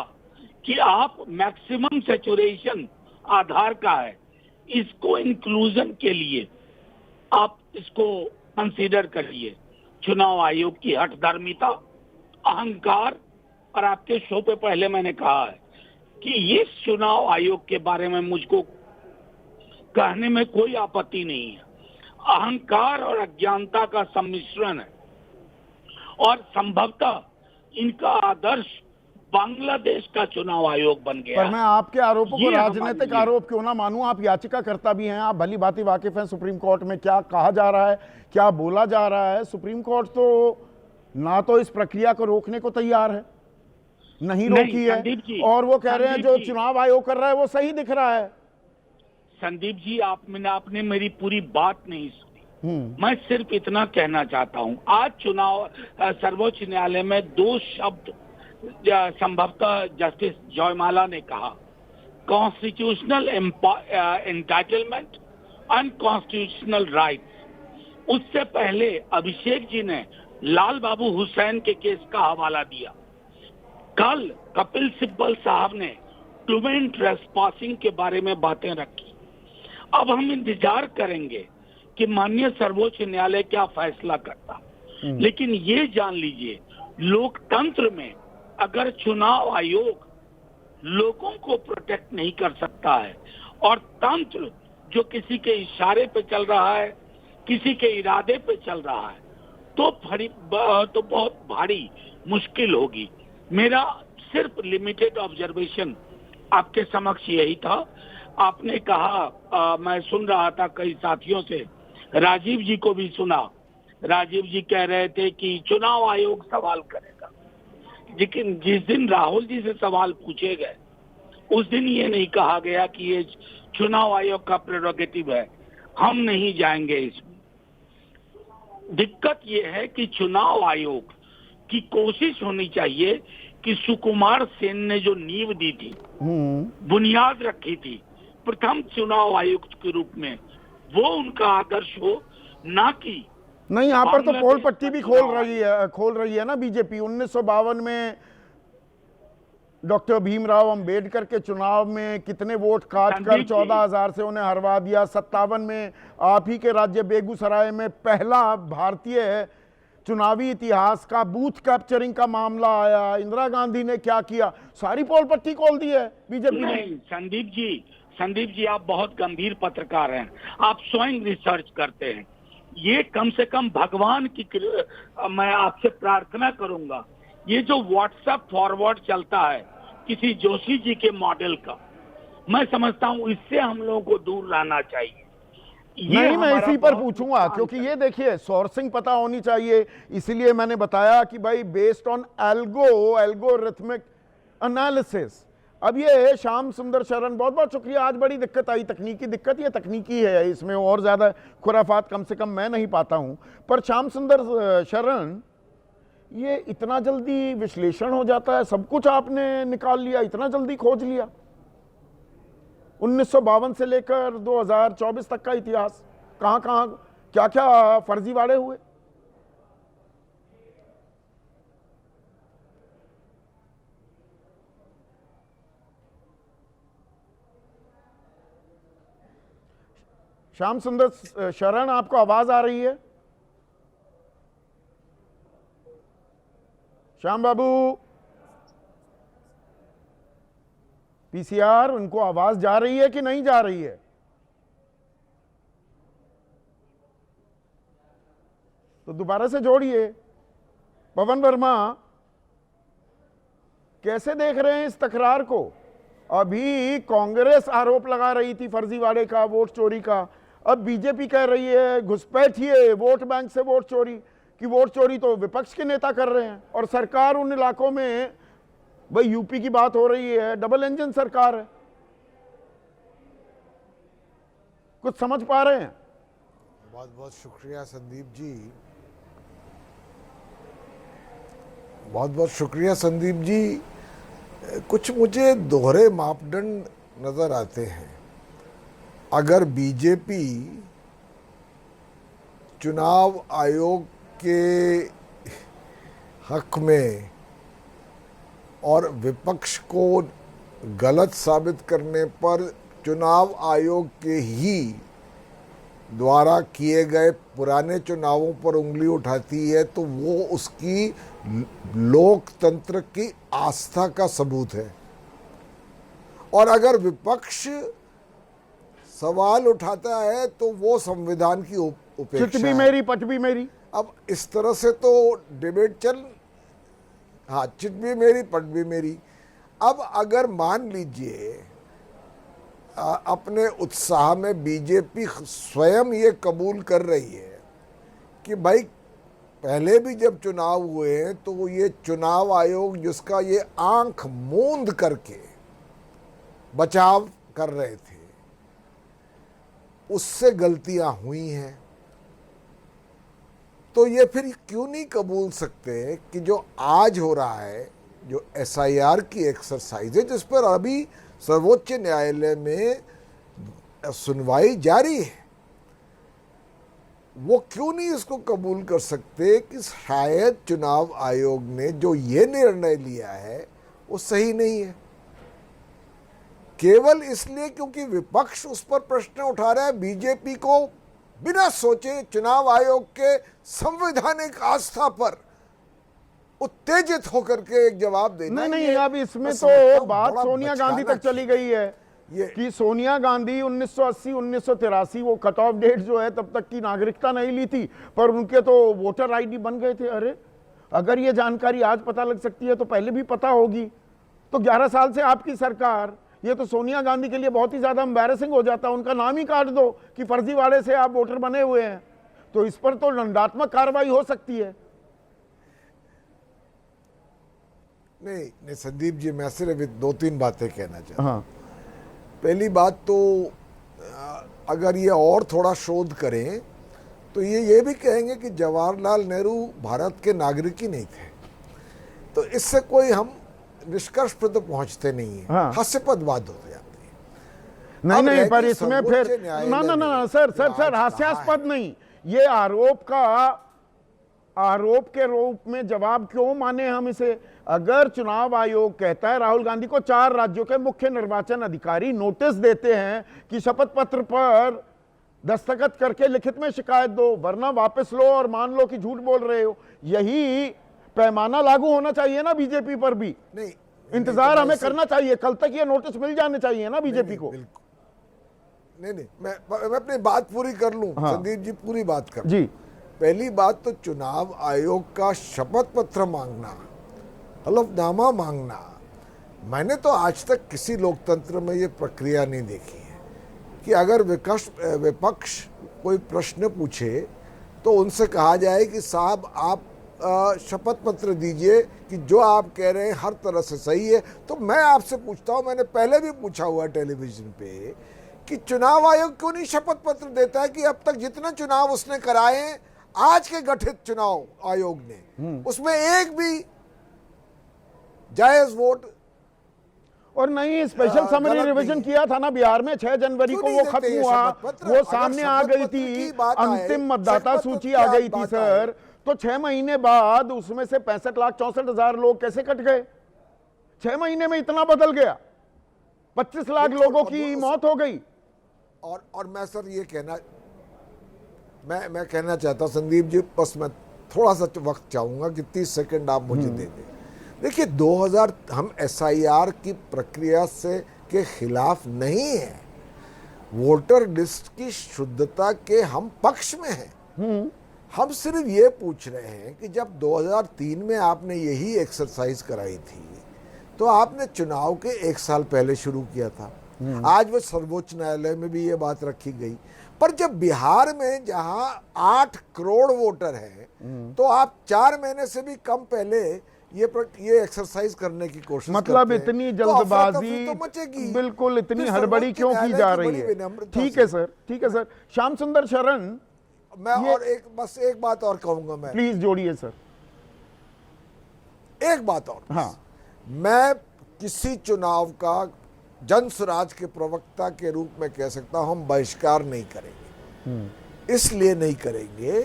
कि आप मैक्सिमम सैचुरेशन आधार का है, इसको इंक्लूजन के लिए आप इसको कंसीडर करिए। चुनाव आयोग की हठधर्मिता, अहंकार, और आपके शो पे पहले मैंने कहा है कि ये चुनाव आयोग के बारे में मुझको कहने में कोई आपत्ति नहीं है। अहंकार और अज्ञानता का सम्मिश्रण है, और संभवतः इनका आदर्श बांग्लादेश का चुनाव आयोग बन गया। पर मैं आपके आरोपों को राजनीतिक आरोप क्यों ना मानूं, आप याचिकाकर्ता भी हैं, आप भली भांति वाकिफ हैं सुप्रीम कोर्ट में क्या कहा जा रहा है, क्या बोला जा रहा है। सुप्रीम कोर्ट तो ना तो इस प्रक्रिया को रोकने को तैयार है, नहीं रोकी है, और वो कह रहे हैं जो चुनाव आयोग कर रहा है वो सही दिख रहा है। संदीप जी, आपने मेरी पूरी बात नहीं सुनी। मैं सिर्फ इतना कहना चाहता हूं, आज चुनाव सर्वोच्च न्यायालय में 2 शब्द संभवतः जस्टिस जयमाला ने कहा, कॉन्स्टिट्यूशनल एंटाइटलमेंट, अनकॉन्स्टिट्यूशनल राइट्स। उससे पहले अभिषेक जी ने लाल बाबू हुसैन के केस का हवाला दिया। कल कपिल सिब्बल साहब ने ह्यूमन ट्रेसपासिंग के बारे में बातें रखी। अब हम इंतजार करेंगे कि माननीय सर्वोच्च न्यायालय क्या फैसला करता। लेकिन ये जान लीजिए, लोकतंत्र में अगर चुनाव आयोग लोगों को प्रोटेक्ट नहीं कर सकता है, और तंत्र जो किसी के इशारे पे चल रहा है, किसी के इरादे पे चल रहा है, तो बहुत भारी मुश्किल होगी। मेरा सिर्फ लिमिटेड ऑब्जर्वेशन आपके समक्ष यही था। आपने कहा, मैं सुन रहा था कई साथियों से, राजीव जी को भी सुना, राजीव जी कह रहे थे कि चुनाव आयोग सवाल करेगा। लेकिन जिस दिन राहुल जी से सवाल पूछे गए, उस दिन ये नहीं कहा गया कि ये चुनाव आयोग का प्रेरोगेटिव है, हम नहीं जाएंगे इसमें। दिक्कत ये है कि चुनाव आयोग की कोशिश होनी चाहिए कि सुकुमार सेन ने जो नींव दी थी, बुनियाद रखी थी प्रथम चुनाव आयुक्त के रूप में, वो उनका आदर्श हो, ना कि नहीं। यहाँ पर तो पोल पट्टी भी खोल रही है ना बीजेपी। 1952 में डॉक्टर भीमराव अंबेडकर के चुनाव में कितने वोट काट कर संदीप जी। 14,000 से उन्हें हरवा दिया। 57 में आप ही के राज्य बेगूसराय में पहला भारतीय चुनावी इतिहास का बूथ कैप्चरिंग का मामला आया। इंदिरा गांधी ने क्या किया, सारी पोल पट्टी खोल दी है बीजेपी ने। नहीं संदीप जी आप बहुत गंभीर पत्रकार हैं, आप स्वयं रिसर्च करते हैं। ये कम से कम भगवान की मैं आपसे प्रार्थना करूंगा, ये जो व्हाट्सएप फॉरवर्ड चलता है किसी जोशी जी के मॉडल का, मैं समझता हूं इससे हम लोगों को दूर रहना चाहिए। नहीं, मैं इसी पर पूछूंगा क्योंकि ये देखिए सोर्सिंग पता होनी चाहिए, इसलिए मैंने बताया कि भाई बेस्ड ऑन एल्गोरिथमिक एनालिसिस। अब ये श्याम सुंदर शरण, बहुत बहुत शुक्रिया। आज बड़ी दिक्कत आई, तकनीकी दिक्कत, ये तकनीकी है, इसमें और ज्यादा खुराफात कम से कम मैं नहीं पाता हूं। पर श्याम सुंदर शरण, ये इतना जल्दी विश्लेषण हो जाता है, सब कुछ आपने निकाल लिया, इतना जल्दी खोज लिया? 1952 से लेकर 2024 तक का इतिहास, कहां कहां क्या क्या फर्जीवाड़े हुए? श्याम सुंदर शरण, आपको आवाज आ रही है? श्याम बाबू, पीसीआर, उनको आवाज जा रही है कि नहीं जा रही है? तो दोबारा से जोड़िए। पवन वर्मा, कैसे देख रहे हैं इस तकरार को? अभी कांग्रेस आरोप लगा रही थी फर्जीवाड़े का, वोट चोरी का, अब बीजेपी कह रही है घुसपैठिए, वोट बैंक से वोट चोरी की। वोट चोरी तो विपक्ष के नेता कर रहे हैं और सरकार उन इलाकों में, भाई यूपी की बात हो रही है, डबल इंजन सरकार है। कुछ समझ पा रहे हैं? बहुत बहुत शुक्रिया संदीप जी, बहुत बहुत शुक्रिया संदीप जी। कुछ मुझे दोहरे मापदंड नजर आते हैं। अगर बीजेपी चुनाव आयोग के हक में और विपक्ष को गलत साबित करने पर चुनाव आयोग के ही द्वारा किए गए पुराने चुनावों पर उंगली उठाती है, तो वो उसकी लोकतंत्र की आस्था का सबूत है। और अगर विपक्ष सवाल उठाता है तो वो संविधान की उपेक्षा चिट भी मेरी पट भी मेरी। अब इस तरह से तो डिबेट हाँ, चिट भी मेरी पट भी मेरी। अब अगर मान लीजिए अपने उत्साह में बीजेपी स्वयं ये कबूल कर रही है कि भाई पहले भी जब चुनाव हुए हैं तो ये चुनाव आयोग जिसका ये आंख मूंद करके बचाव कर रहे थे, उससे गलतियां हुई हैं, तो ये फिर क्यों नहीं कबूल सकते कि जो आज हो रहा है, जो एसआईआर की एक्सरसाइज है जिस पर अभी सर्वोच्च न्यायालय में सुनवाई जारी है, वो क्यों नहीं इसको कबूल कर सकते कि शायद चुनाव आयोग ने जो ये निर्णय लिया है वो सही नहीं है, केवल इसलिए क्योंकि विपक्ष उस पर प्रश्न उठा रहा है। बीजेपी को बिना सोचे चुनाव आयोग के संवैधानिक आस्था पर उत्तेजित होकर के एक जवाब देना। नहीं, अब इसमें तो बात सोनिया गांधी तक चली गई है कि सोनिया गांधी 1980 1983 वो कट ऑफ डेट जो है तब तक की नागरिकता नहीं ली थी, पर उनके तो वोटर आईडी बन गए थे। अरे अगर ये जानकारी आज पता लग सकती है तो पहले भी पता होगी। तो 11 साल से आपकी सरकार, ये तो सोनिया गांधी के लिए बहुत ही ज्यादा एम्बैरेसिंग हो जाता है, उनका नाम ही काट दो कि फर्जीवाड़े से आप वोटर बने हुए हैं, तो इस पर तो दंडात्मक कार्रवाई हो सकती है। नहीं संदीप जी, मैं सिर्फ 2-3 बातें कहना चाहता हूँ। हाँ। पहली बात तो अगर ये और थोड़ा शोध करें तो ये भी कहेंगे कि जवाहरलाल नेहरू भारत के नागरिक ही नहीं थे, तो इससे कोई हम निष्कर्ष पर तो पहुंचते नहीं है। हाँ। हास्यास्पद बात हो जाती है। नहीं, पर इसमें फिर ना सर हास्यास्पद नहीं, ये आरोप का आरोप के रूप में जवाब क्यों माने हम इसे? अगर चुनाव आयोग कहता है राहुल गांधी को 4 राज्यों के मुख्य निर्वाचन अधिकारी नोटिस देते हैं कि शपथ पत्र पर दस्तखत करके लिखित में शिकायत दो, वरना वापस लो और मान लो कि झूठ बोल रहे हो, यही पैमाना लागू होना चाहिए ना बीजेपी पर भी? नहीं, इंतजार हमें करना चाहिए, कल तक ये नोटिस मिल जाने चाहिए ना बीजेपी को। नहीं, मैं अपनी बात पूरी कर लूं। हाँ। संदीप जी, पूरी बात कर जी। पहली बात तो चुनाव आयोग का शपथ पत्र मांगना, हलफनामा मांगना, मैंने तो आज तक किसी लोकतंत्र में ये प्रक्रिया नहीं देखी है कि अगर विपक्ष कोई प्रश्न पूछे तो उनसे कहा जाए कि साहब आप शपथ पत्र दीजिए कि जो आप कह रहे हैं हर तरह से सही है। तो मैं आपसे पूछता हूं, मैंने पहले भी पूछा हुआ टेलीविजन पे कि चुनाव आयोग क्यों नहीं शपथ पत्र देता है कि अब तक जितने चुनाव उसने कराए हैं आज के गठित चुनाव आयोग ने, उसमें एक भी जायज वोट और नहीं स्पेशल समरी रिवीजन किया था ना बिहार में 6 जनवरी को, वो खत्म हुआ, वो सामने आ गई थी, अंतिम मतदाता सूची आ गई थी सर। तो 6 महीने बाद उसमें से 65,64,000 लोग कैसे कट गए? 6 महीने में इतना बदल गया, 25 लाख लोगों की मौत हो गई। और मैं सर ये कहना मैं कहना चाहता हूं संदीप जी, बस मैं थोड़ा सा वक्त चाहूंगा कि 30 सेकंड आप मुझे दे दें। देखिए 2000 हम SIR की प्रक्रिया से के खिलाफ नहीं है, वोटर लिस्ट की शुद्धता के हम पक्ष में हैं। हम सिर्फ ये पूछ रहे हैं कि जब 2003 में आपने यही एक्सरसाइज कराई थी तो आपने चुनाव के 1 साल पहले शुरू किया था। आज वो सर्वोच्च न्यायालय में भी ये बात रखी गई, पर जब बिहार में जहां 8 करोड़ वोटर हैं तो आप 4 महीने से भी कम पहले ये एक्सरसाइज करने की कोशिश मतलब करते इतनी हैं, जल्दबाजी, तो मचेगी। बिल्कुल इतनी फिर हड़बड़ी क्यों की जा रही है? ठीक है सर, ठीक है सर। श्याम सुंदर शरण, मैं और एक बात और कहूंगा, मैं प्लीज जोड़िए सर। एक बात और, हाँ, मैं किसी चुनाव का जन स्वराज के प्रवक्ता के रूप में कह सकता हूं हम बहिष्कार नहीं करेंगे। इसलिए नहीं करेंगे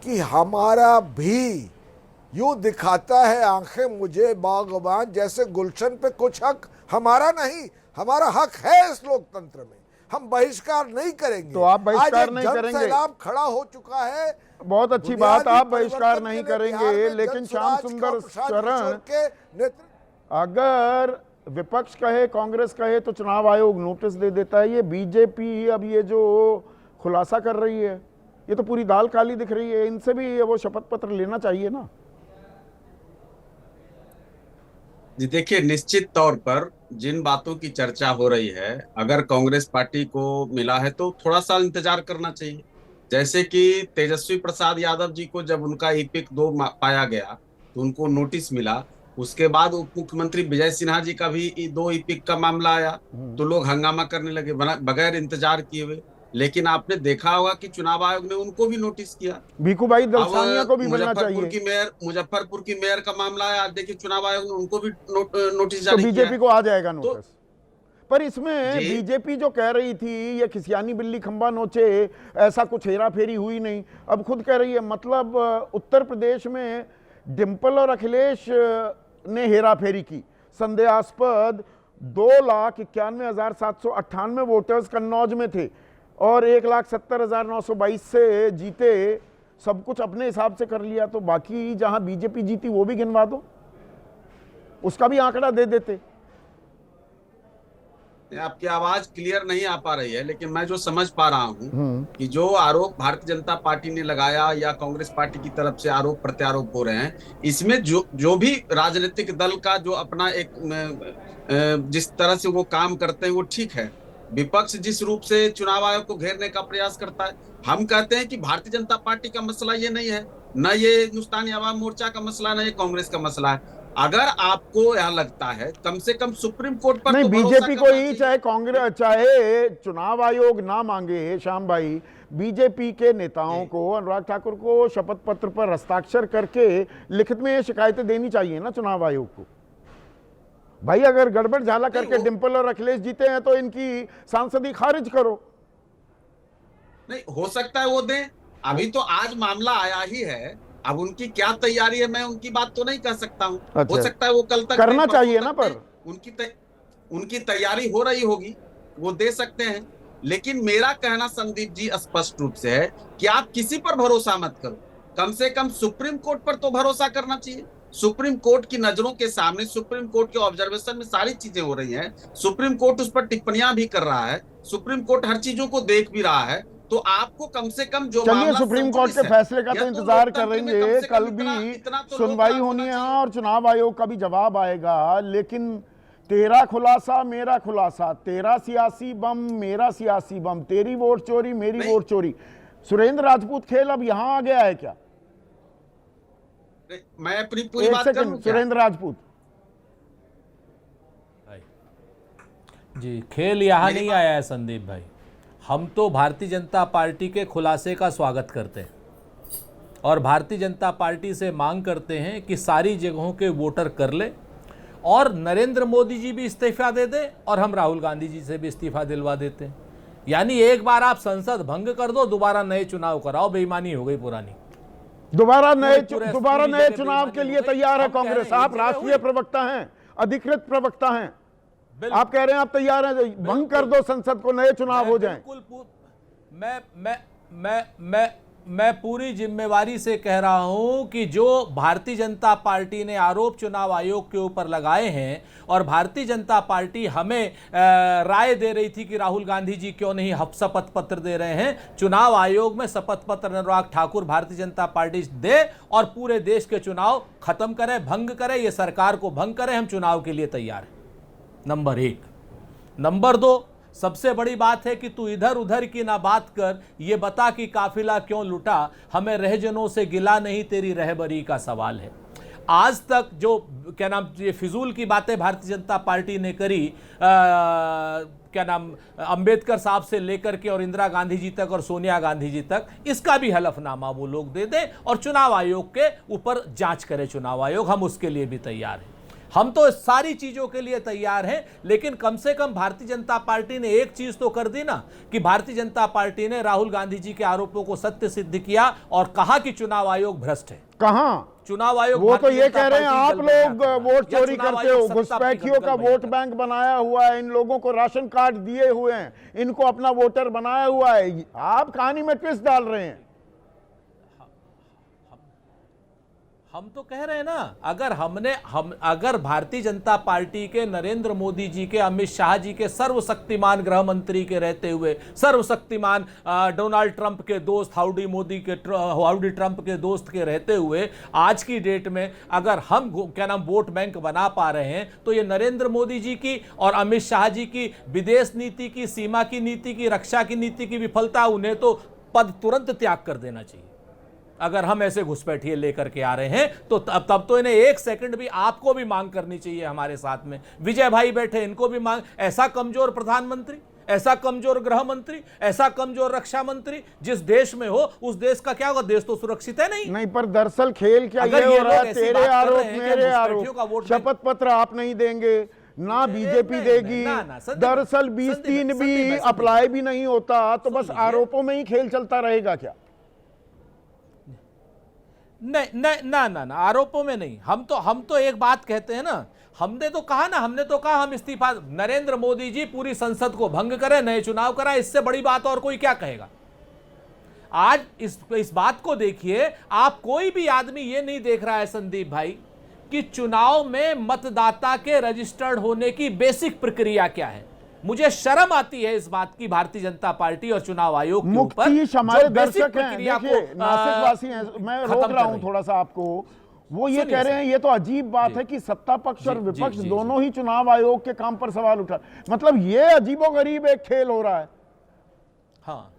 कि हमारा भी यूं दिखाता है आंखें मुझे बागबान जैसे गुलशन पे कुछ हक हमारा नहीं, हमारा हक है इस लोकतंत्र में, हम बहिष्कार नहीं करेंगे। तो आप बहिष्कार नहीं करेंगे? सैलाब खड़ा हो चुका है, बहुत अच्छी बात, आप बहिष्कार नहीं करेंगे, लेकिन श्याम सुंदर शरण, अगर विपक्ष कहे, कांग्रेस कहे तो चुनाव आयोग नोटिस दे देता है। ये बीजेपी अब ये जो खुलासा कर रही है ये तो पूरी दाल काली दिख रही है, इनसे भी वो शपथ पत्र लेना चाहिए ना। जी देखिए, निश्चित तौर पर जिन बातों की चर्चा हो रही है, अगर कांग्रेस पार्टी को मिला है तो थोड़ा सा इंतजार करना चाहिए। जैसे कि तेजस्वी प्रसाद यादव जी को जब उनका ईपिक 2 पाया गया तो उनको नोटिस मिला, उसके बाद उप मुख्यमंत्री विजय सिन्हा जी का भी 2 ईपिक का मामला आया तो लोग हंगामा करने लगे बगैर इंतजार किए हुए। लेकिन आपने देखा होगा कि चुनाव आयोग ने उनको भी नोटिस किया, भीखूभाई दलसानिया को भी मिलना चाहिए। मुजफ्फरपुर की मेयर का मामला आया, देखिए चुनाव आयोग ने उनको भी नोटिस तो जारी किया। बीजेपी को आ जाएगा नोटिस। पर इसमें बीजेपी जो कह रही थी ये खिसियानी बिल्ली खंबा नोचे, ऐसा कुछ हेरा फेरी हुई नहीं, अब खुद कह रही है। मतलब उत्तर प्रदेश में डिंपल और अखिलेश ने हेरा फेरी की। संदेहास्पद 2,91,798 वोटर्स कन्नौज में थे और 1,70,922 से जीते, सब कुछ अपने हिसाब से कर लिया। तो बाकी जहां बीजेपी जीती वो भी गिनवा दो, उसका भी आंकड़ा दे देते। आपकी आवाज क्लियर नहीं आ पा रही है, लेकिन मैं जो समझ पा रहा हूं कि जो आरोप भारतीय जनता पार्टी ने लगाया या कांग्रेस पार्टी की तरफ से आरोप प्रत्यारोप हो रहे हैं, इसमें जो भी राजनीतिक दल का जो अपना एक जिस तरह से वो काम करते हैं वो ठीक है। विपक्ष जिस रूप से चुनाव आयोग को घेरने का प्रयास करता है, हम कहते हैं कि भारतीय जनता पार्टी का मसला ये नहीं है, न ये हिंदुस्तानी आवाम मोर्चा का मसला, न ये कांग्रेस का मसला है। अगर आपको यह लगता है, कम से कम सुप्रीम कोर्ट पर नहीं, तो बीजेपी को ही, चाहे कांग्रेस, चाहे चुनाव आयोग ना मांगे, श्याम भाई, बीजेपी के नेताओं को, अनुराग ठाकुर को शपथ पत्र पर हस्ताक्षर करके लिखित में ये शिकायतें देनी चाहिए ना चुनाव आयोग को। भाई अगर गड़बड़ झाला करके डिंपल और अखिलेश जीते हैं तो इनकी सांसदी खारिज करो। नहीं हो सकता है वो दें, अभी तो आज मामला आया ही है अब उनकी क्या तैयारी है मैं उनकी बात तो नहीं कह सकता हूँ। अच्छा। हो सकता है वो कल तक करना नहीं, परसों चाहिए तक ना, नहीं, पर उनकी तैयारी हो रही होगी, वो दे सकते हैं। लेकिन मेरा कहना संदीप जी स्पष्ट रूप से है कि आप किसी पर भरोसा मत करो, कम से कम सुप्रीम कोर्ट पर तो भरोसा करना चाहिए। सुप्रीम कोर्ट की नजरों के सामने, सुप्रीम कोर्ट के ऑब्जर्वेशन में सारी चीजें हो रही हैं, सुप्रीम कोर्ट उस पर टिप्पणियां भी कर रहा है, सुप्रीम कोर्ट हर चीजों को देख भी रहा है। तो आपको कम से कम जो चलिए मामला सुप्रीम कोर्ट के संबंधित है, फैसले का तो या इंतजार लोकतंत्र में करेंगे, कम से कम कल इतना भी तो सुनवाई लोकराज होनी होना है चाहिए। और चुनाव आयोग का भी जवाब आएगा। लेकिन तेरा खुलासा मेरा खुलासा, तेरा सियासी बम मेरा सियासी बम, तेरी वोट चोरी मेरी वोट चोरी, सुरेंद्र राजपूत खेल अब यहां आ गया है क्या? मैं अपनी पूरी एक बात करूं सेकंड, क्या? सुरेंद्र राजपूत जी, खेल यहाँ नहीं आया है संदीप भाई। हम तो भारतीय जनता पार्टी के खुलासे का स्वागत करते हैं और भारतीय जनता पार्टी से मांग करते हैं कि सारी जगहों के वोटर कर ले और नरेंद्र मोदी जी भी इस्तीफा दे दें और हम राहुल गांधी जी से भी इस्तीफा दिलवा देते हैं। यानी एक बार आप संसद भंग कर दो, दोबारा नए चुनाव कराओ, बेईमानी हो गई पुरानी। दोबारा नए जगह चुनाव के लिए तैयार है कांग्रेस। आप राष्ट्रीय प्रवक्ता हैं, अधिकृत प्रवक्ता हैं, आप कह रहे हैं आप तैयार हैं, भंग कर दो संसद को, नए चुनाव हो जाएं। मैं पूरी जिम्मेवारी से कह रहा हूं कि जो भारतीय जनता पार्टी ने आरोप चुनाव आयोग के ऊपर लगाए हैं और भारतीय जनता पार्टी हमें राय दे रही थी कि राहुल गांधी जी क्यों नहीं शपथ पत्र दे रहे हैं, चुनाव आयोग में शपथ पत्र अनुराग ठाकुर भारतीय जनता पार्टी दे और पूरे देश के चुनाव खत्म करे, भंग करे, ये सरकार को भंग करे। हम चुनाव के लिए तैयार हैं, नंबर 1। नंबर 2, सबसे बड़ी बात है कि तू इधर उधर की ना बात कर, ये बता कि काफिला क्यों लुटा, हमें रहजनों से गिला नहीं, तेरी रहबरी का सवाल है। आज तक जो क्या नाम ये फिजूल की बातें भारतीय जनता पार्टी ने करी, क्या नाम अंबेडकर साहब से लेकर के और इंदिरा गांधी जी तक और सोनिया गांधी जी तक, इसका भी हलफनामा वो लोग दे दें और चुनाव आयोग के ऊपर जांच करे चुनाव आयोग। हम उसके लिए भी तैयार हैं, हम तो सारी चीजों के लिए तैयार हैं। लेकिन कम से कम भारतीय जनता पार्टी ने एक चीज तो कर दी ना कि भारतीय जनता पार्टी ने राहुल गांधी जी के आरोपों को सत्य सिद्ध किया और कहा कि चुनाव आयोग भ्रष्ट है। कहां चुनाव आयोग? वो तो ये कह रहे हैं आप लोग वोट चोरी करते हो, घुसपैठियों का वोट बैंक बनाया हुआ है, इन लोगों को राशन कार्ड दिए हुए हैं, इनको अपना वोटर बनाया हुआ है। आप कहानी में ट्विस्ट डाल रहे हैं। हम तो कह रहे हैं ना, अगर भारतीय जनता पार्टी के नरेंद्र मोदी जी के, अमित शाह जी के सर्वशक्तिमान गृह मंत्री के रहते हुए, सर्वशक्तिमान डोनाल्ड ट्रंप के दोस्त, हाउडी ट्रंप के दोस्त के रहते हुए आज की डेट में अगर हम क्या नाम वोट बैंक बना पा रहे हैं, तो ये नरेंद्र मोदी जी की और अमित शाह जी की विदेश नीति की, सीमा की नीति की, रक्षा की नीति की विफलता, उन्हें तो पद तुरंत त्याग कर देना चाहिए। अगर हम ऐसे घुसपैठिए लेकर के आ रहे हैं तो तब तो इन्हें एक सेकंड भी, आपको भी मांग करनी चाहिए हमारे साथ में। विजय भाई बैठे, इनको भी मांग, ऐसा कमजोर प्रधानमंत्री, ऐसा कमजोर गृह मंत्री, ऐसा कमजोर रक्षा मंत्री जिस देश में हो, उस देश का क्या होगा? देश तो सुरक्षित है नहीं। पर दरअसल खेल क्या ये हो रहा है, तेरे आरोप मेरे आरोप, शपथ पत्र आप नहीं देंगे ना, बीजेपी देगी। दरअसल 20-3 भी अप्लाई भी नहीं होता, तो बस आरोपों में ही खेल चलता रहेगा क्या? ना, आरोपों में नहीं। हम तो एक बात कहते हैं ना, हमने तो कहा हम इस्तीफा, नरेंद्र मोदी जी पूरी संसद को भंग करें, नए चुनाव कराएं, इससे बड़ी बात और कोई क्या कहेगा? आज इस बात को देखिए, आप कोई भी आदमी ये नहीं देख रहा है संदीप भाई कि चुनाव में मतदाता के रजिस्टर्ड होने की बेसिक प्रक्रिया क्या है। मुझे शर्म आती है इस बात की भारतीय जनता पार्टी और चुनाव आयोग के ऊपर। हमारे दर्शक हैं, देखिए नासिकवासी हैं, मैं रोक रहा हूं थोड़ा सा आपको। वो ये कह रहे हैं ये तो अजीब बात है कि सत्ता पक्ष और विपक्ष दोनों ही चुनाव आयोग के काम पर सवाल उठा, मतलब ये अजीबोगरीब एक खेल हो रहा है। हाँ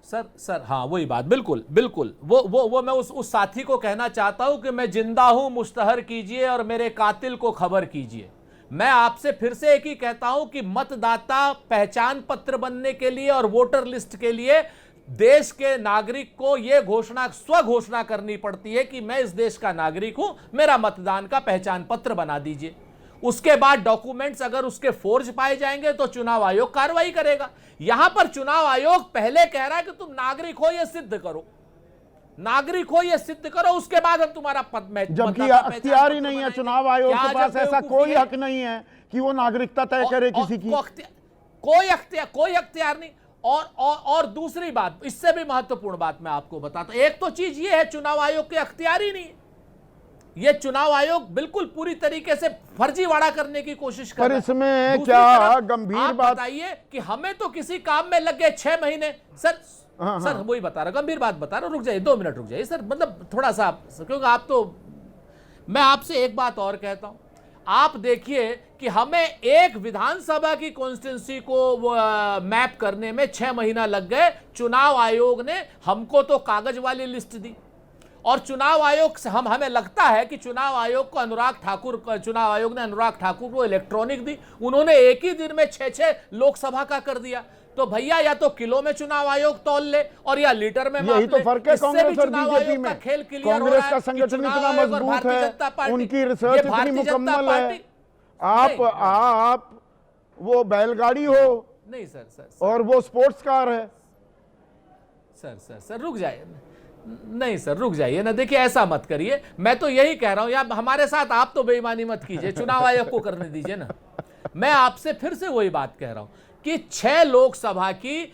सर, हाँ वही बात, बिल्कुल वो मैं उस साथी को कहना चाहता हूं कि मैं जिंदा हूं, मुश्तहर कीजिए और मेरे कातिल को खबर कीजिए। मैं आपसे फिर से एक ही कहता हूं कि मतदाता पहचान पत्र बनने के लिए और वोटर लिस्ट के लिए देश के नागरिक को यह स्वघोषणा करनी पड़ती है कि मैं इस देश का नागरिक हूं, मेरा मतदान का पहचान पत्र बना दीजिए। उसके बाद डॉक्यूमेंट्स अगर उसके फोर्ज पाए जाएंगे तो चुनाव आयोग कार्रवाई करेगा। यहां पर चुनाव आयोग पहले कह रहा है कि तुम नागरिक हो, यह सिद्ध करो। नागरिक हो ये सिद्ध करो, उसके बाद हम तुम्हारा पद में जबकि अख्तियार ही नहीं है चुनाव आयोग के पास, ऐसा कोई हक नहीं है कि वो नागरिकता तय करे किसी की। कोई अख्तियार नहीं। और दूसरी बात, इससे भी महत्वपूर्ण बात मैं आपको बताता हूं। एक तो चीज ये है, चुनाव आयोग के अख्तियार ही नहीं, ये चुनाव आयोग बिल्कुल पूरी तरीके से फर्जीवाड़ा करने की कोशिश कर रहा है। पर इसमें क्या गंभीर बात बताइए कि हमें तो किसी काम में लग गए 6 महीने। सर वही बता रहा, गंभीर बात बता रहा। रुक जाइए 2 मिनट रुक जाइए सर, मतलब थोड़ा सा, क्योंकि आप तो, मैं आपसे एक बात और कहता हूं, आप देखिए कि हमें एक विधानसभा की कॉन्स्टिट्यूंसी को मैप करने में 6 महीना लग गए। चुनाव आयोग ने हमको तो कागज वाली लिस्ट दी, और चुनाव आयोग से हमें लगता है कि चुनाव आयोग ने अनुराग ठाकुर को इलेक्ट्रॉनिक दी। उन्होंने एक ही दिन में 6 लोकसभा का कर दिया। तो भैया या तो किलो में चुनाव आयोग तौल ले और या लीटर में, यही तो फर्क है कांग्रेस और बीजेपी में। खेल क्लियर हो रहा कांग्रेस है का संगठन इतना मजबूत है, उनकी ये रिसर्च इतनी भारतीय जनता मुकम्मल है। पार्टी- आप वो बैलगाड़ी हो नहीं सर और वो स्पोर्ट्स कार है। सर रुक जाइए, नहीं सर रुक जाइए ना, देखिए ऐसा मत करिए। मैं तो यही कह रहा हूं यार, हमारे साथ आप तो बेईमानी मत कीजिए, चुनाव आयोग को करने दीजिए ना। मैं आपसे फिर से वही बात कह रहा हूं कि 6 लोकसभा की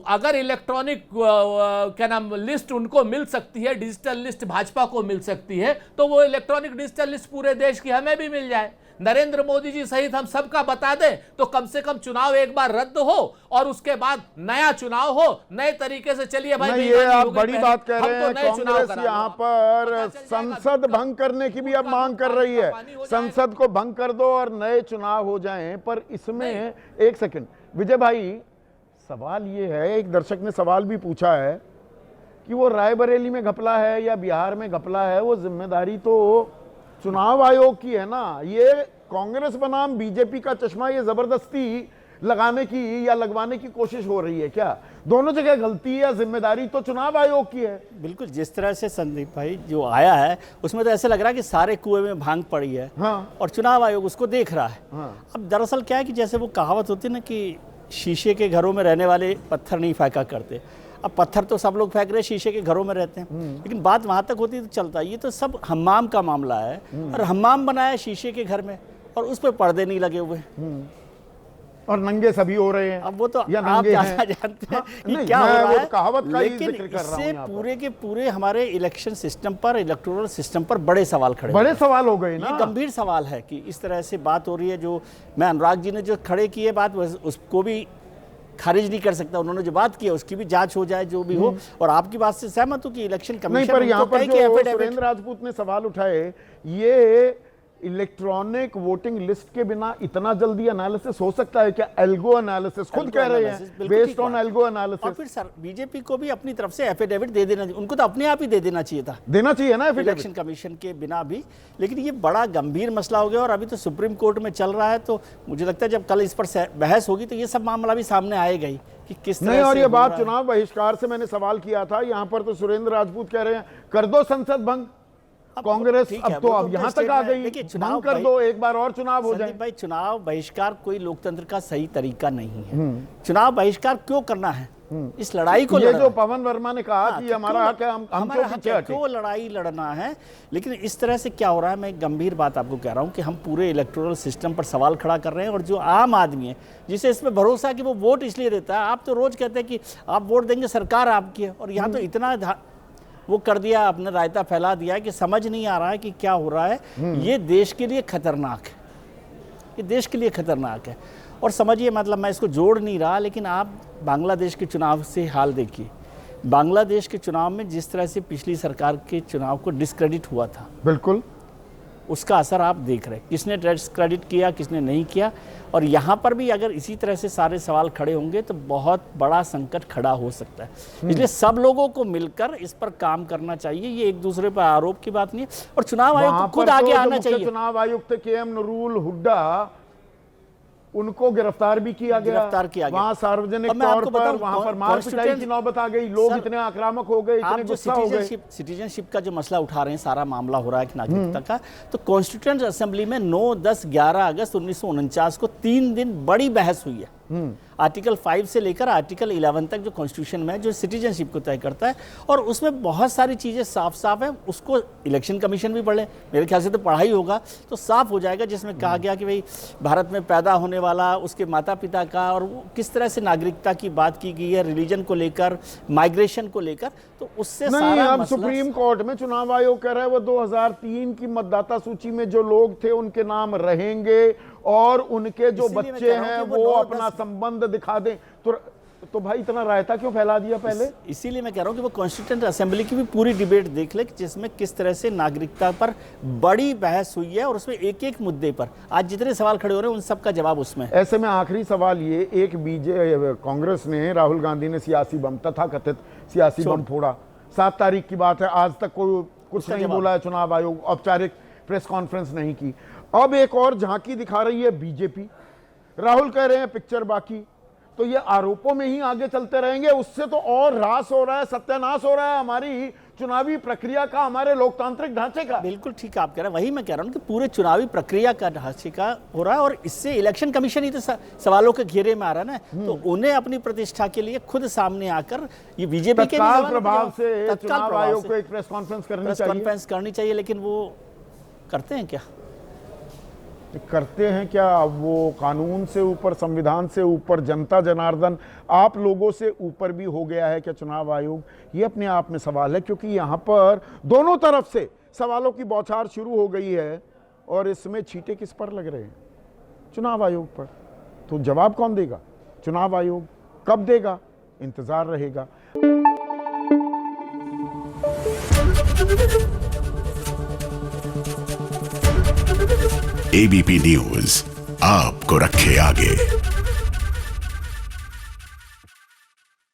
अगर इलेक्ट्रॉनिक क्या नाम लिस्ट उनको मिल सकती है, डिजिटल लिस्ट भाजपा को मिल सकती है, तो वो इलेक्ट्रॉनिक डिजिटल लिस्ट पूरे देश की हमें भी मिल जाए, नरेंद्र मोदी जी सहित हम सबका बता दें, तो कम से कम चुनाव एक बार रद्द हो और उसके बाद नया चुनाव हो, नए तरीके से। चलिए भाई, नहीं, ये आप बड़ी बात कह रहे हैं। कांग्रेस यहाँ पर संसद भंग करने की भी अब मांग कर रही है, संसद को भंग कर दो और नए चुनाव हो जाएं। पर इसमें एक सेकंड विजय भाई, सवाल ये है, एक दर्शक ने सवाल भी पूछा है कि वो रायबरेली में घपला है या बिहार में घपला है, वो जिम्मेदारी तो चुनाव आयोग की है ना। ये कांग्रेस बनाम बीजेपी का चश्मा ये जबरदस्ती लगाने की या लगवाने की कोशिश हो रही है क्या? दोनों जगह गलती है, जिम्मेदारी तो चुनाव आयोग की है। बिल्कुल, जिस तरह से संदीप भाई जो आया है उसमें तो ऐसा लग रहा है कि सारे कुएं में भांग पड़ी है। हाँ। और चुनाव आयोग उसको देख रहा है। हाँ। अब दरअसल क्या है कि जैसे वो कहावत होती है ना कि शीशे के घरों में रहने वाले पत्थर नहीं फेंका करते। अब पत्थर तो सब लोग फेंक रहे हैं, शीशे के घरों में रहते हैं, लेकिन बात वहाँ तक होती तो चलता है। ये तो सब हम्माम का मामला है, और हम्माम बनाया शीशे के घर में और उस पर पर्दे नहीं लगे हुए, और नंगे सभी हो रहे हैं। अब वो तो या आप नंगे जानते हैं हाँ, कि नहीं, क्या हो रहा है। कहावत का ही लेकिन जिक्र कर रहा हूं इससे यहाँ पर। पूरे के पूरे हमारे इलेक्शन सिस्टम पर, इलेक्टोरल सिस्टम पर बड़े सवाल खड़े बड़े सवाल हो गए ना। ये गंभीर सवाल है कि इस तरह से बात हो रही है। जो मैं अनुराग जी ने जो खड़े किए बात, उसको भी खारिज नहीं कर सकता। उन्होंने जो बात की है उसकी भी जांच हो जाए, जो भी हो। और आपकी बात से सहमत हूं कि इलेक्शन कमीशन नहीं, पर यहाँ पर जो सुरेंद्र राजपूत ने सवाल उठाए, ये इलेक्ट्रॉनिक वोटिंग लिस्ट के बिना इतना जल्दी एनालिसिस हो सकता है क्या? एल्गो एनालिसिस खुद कह रहे हैं, बेस्ड ऑन एल्गो एनालिसिस। और फिर सर बीजेपी को भी अपनी तरफ से एफिडेविट दे देना चाहिए, उनको तो अपने आप ही दे देना चाहिए था, देना चाहिए ना इलेक्शन कमीशन के बिना भी। लेकिन ये बड़ा गंभीर मसला हो गया और अभी तो सुप्रीम कोर्ट में चल रहा है। तो मुझे लगता है जब कल इस पर बहस होगी तो ये सब मामला भी सामने आएगा ही कि किस तरह नहीं। और से ये बात चुनाव बहिष्कार से मैंने सवाल किया था, यहाँ पर तो सुरेंद्र राजपूत कह रहे हैं कर दो संसद भंग। कांग्रेस अब तो अब यहाँ तक आ गई, भंग कर दो, एक बार और चुनाव हो जाए। भाई चुनाव बहिष्कार कोई लोकतंत्र का सही तरीका नहीं है। चुनाव बहिष्कार क्यों करना है? इस लड़ाई को ये जो पवन वर्मा ने कहा कि हमारा हक है, हम हमारा हक है, क्यों लड़ाई लड़ना है? लेकिन इस तरह से क्या हो रहा है, मैं एक गंभीर बात आपको कह रहा हूं कि हम पूरे इलेक्टोरल सिस्टम पर सवाल खड़ा कर रहे हैं। और जो आम आदमी है जिसे इसमें भरोसा कि वो वोट इसलिए देता है, आप तो रोज कहते हैं कि आप वोट देंगे, सरकार आपकी है, और यहाँ तो इतना वो कर दिया, आपने रायता फैला दिया है कि समझ नहीं आ रहा है कि क्या हो रहा है। ये देश के लिए खतरनाक है, ये देश के लिए खतरनाक है। और समझिए, मतलब मैं इसको जोड़ नहीं रहा, लेकिन आप बांग्लादेश के चुनाव से हाल देखिए। बांग्लादेश के चुनाव में जिस तरह से पिछली सरकार के चुनाव को डिस्क्रेडिट हुआ था, बिल्कुल उसका असर आप देख रहे हैं, किसने डिस्क्रेडिट किया, किसने नहीं किया। और यहाँ पर भी अगर इसी तरह से सारे सवाल खड़े होंगे तो बहुत बड़ा संकट खड़ा हो सकता है। इसलिए सब लोगों को मिलकर इस पर काम करना चाहिए। ये एक दूसरे पर आरोप की बात नहीं है। और चुनाव आयोग को खुद आगे आना चाहिए। चुनाव आयुक्त के.एम. नूरुल हुड्डा, उनको गिरफ्तार भी किया गया, वहां सार्वजनिक तौर पर वहां पर मार पिटाई की नौबत आ गई, लोग इतने आक्रामक हो गए, इतने गुस्सा हो गए। सिटीजनशिप का जो मसला उठा रहे हैं, सारा मामला हो रहा है कि नागरिकता का, तो कॉन्स्टिट्यूएंट असेंबली में 9, 10, 11 अगस्त 1949 को 3 दिन बड़ी बहस हुई है। आर्टिकल 5 से लेकर आर्टिकल 11 तक जो कॉन्स्टिट्यूशन में है, जो सिटीजनशिप को तय करता है, और उसमें बहुत सारी चीज़ें साफ साफ है। उसको इलेक्शन कमीशन भी पढ़े, मेरे ख्याल से तो पढ़ा ही होगा तो साफ हो जाएगा, जिसमें कहा गया कि भाई भारत में पैदा होने वाला, उसके माता पिता का, और वो किस तरह से नागरिकता की बात की गई है, रिलीजन को लेकर, माइग्रेशन को लेकर, तो उससे नहीं, सारा अब मसला। सुप्रीम कोर्ट में चुनाव आयोग कह रहा है वो 2003 की मतदाता सूची में जो लोग थे उनके नाम रहेंगे, और उनके जो इसीलिए मैं बच्चे कह रहा हूं हैं कि वो 9-10 अपना संबंध दिखा दें। तो भाई इतना रायता क्यों फैला दिया पहले? इसीलिए मैं कह रहा हूं कि वो कॉन्स्टिट्यूएंट असेंबली की भी पूरी डिबेट देख ले, जिसमें किस तरह से नागरिकता पर बड़ी बहस हुई है, और उसमें एक एक मुद्दे पर आज जितने सवाल खड़े हो रहे हैं उन सब का जवाब उसमें है। ऐसे में आखिरी सवाल ये, एक कांग्रेस ने, राहुल गांधी ने सियासी बम, तथाकथित सियासी बम फोड़ा, 7 तारीख की बात है, आज तक कोई कुछ नहीं बोला है चुनाव आयोग, औपचारिक प्रेस कॉन्फ्रेंस नहीं की। अब एक और झांकी दिखा रही है बीजेपी, राहुल कह रहे हैं पिक्चर बाकी, तो ये आरोपों में ही आगे चलते रहेंगे, उससे तो और ह्रास हो रहा है, सत्यानाश हो रहा है हमारी चुनावी प्रक्रिया का, हमारे लोकतांत्रिक ढांचे का। बिल्कुल ठीक आप कह रहे हैं, वही मैं कह रहा हूं कि पूरे चुनावी प्रक्रिया का ढांचे का हो रहा है, और इससे इलेक्शन कमीशन ही तो सवालों के घेरे में आ रहा है ना, तो उन्हें अपनी प्रतिष्ठा के लिए खुद सामने आकर ये बीजेपी के तत्काल प्रभाव से चुनाव आयोग को एक प्रेस कॉन्फ्रेंस करनी चाहिए, लेकिन वो करते हैं क्या? करते हैं क्या? वो कानून से ऊपर, संविधान से ऊपर, जनता जनार्दन आप लोगों से ऊपर भी हो गया है क्या चुनाव आयोग? ये अपने आप में सवाल है, क्योंकि यहाँ पर दोनों तरफ से सवालों की बौछार शुरू हो गई है, और इसमें छींटे किस पर लग रहे हैं? चुनाव आयोग पर। तो जवाब कौन देगा? चुनाव आयोग। कब देगा? इंतजार रहेगा। एबीपी न्यूज आपको रखे आगे।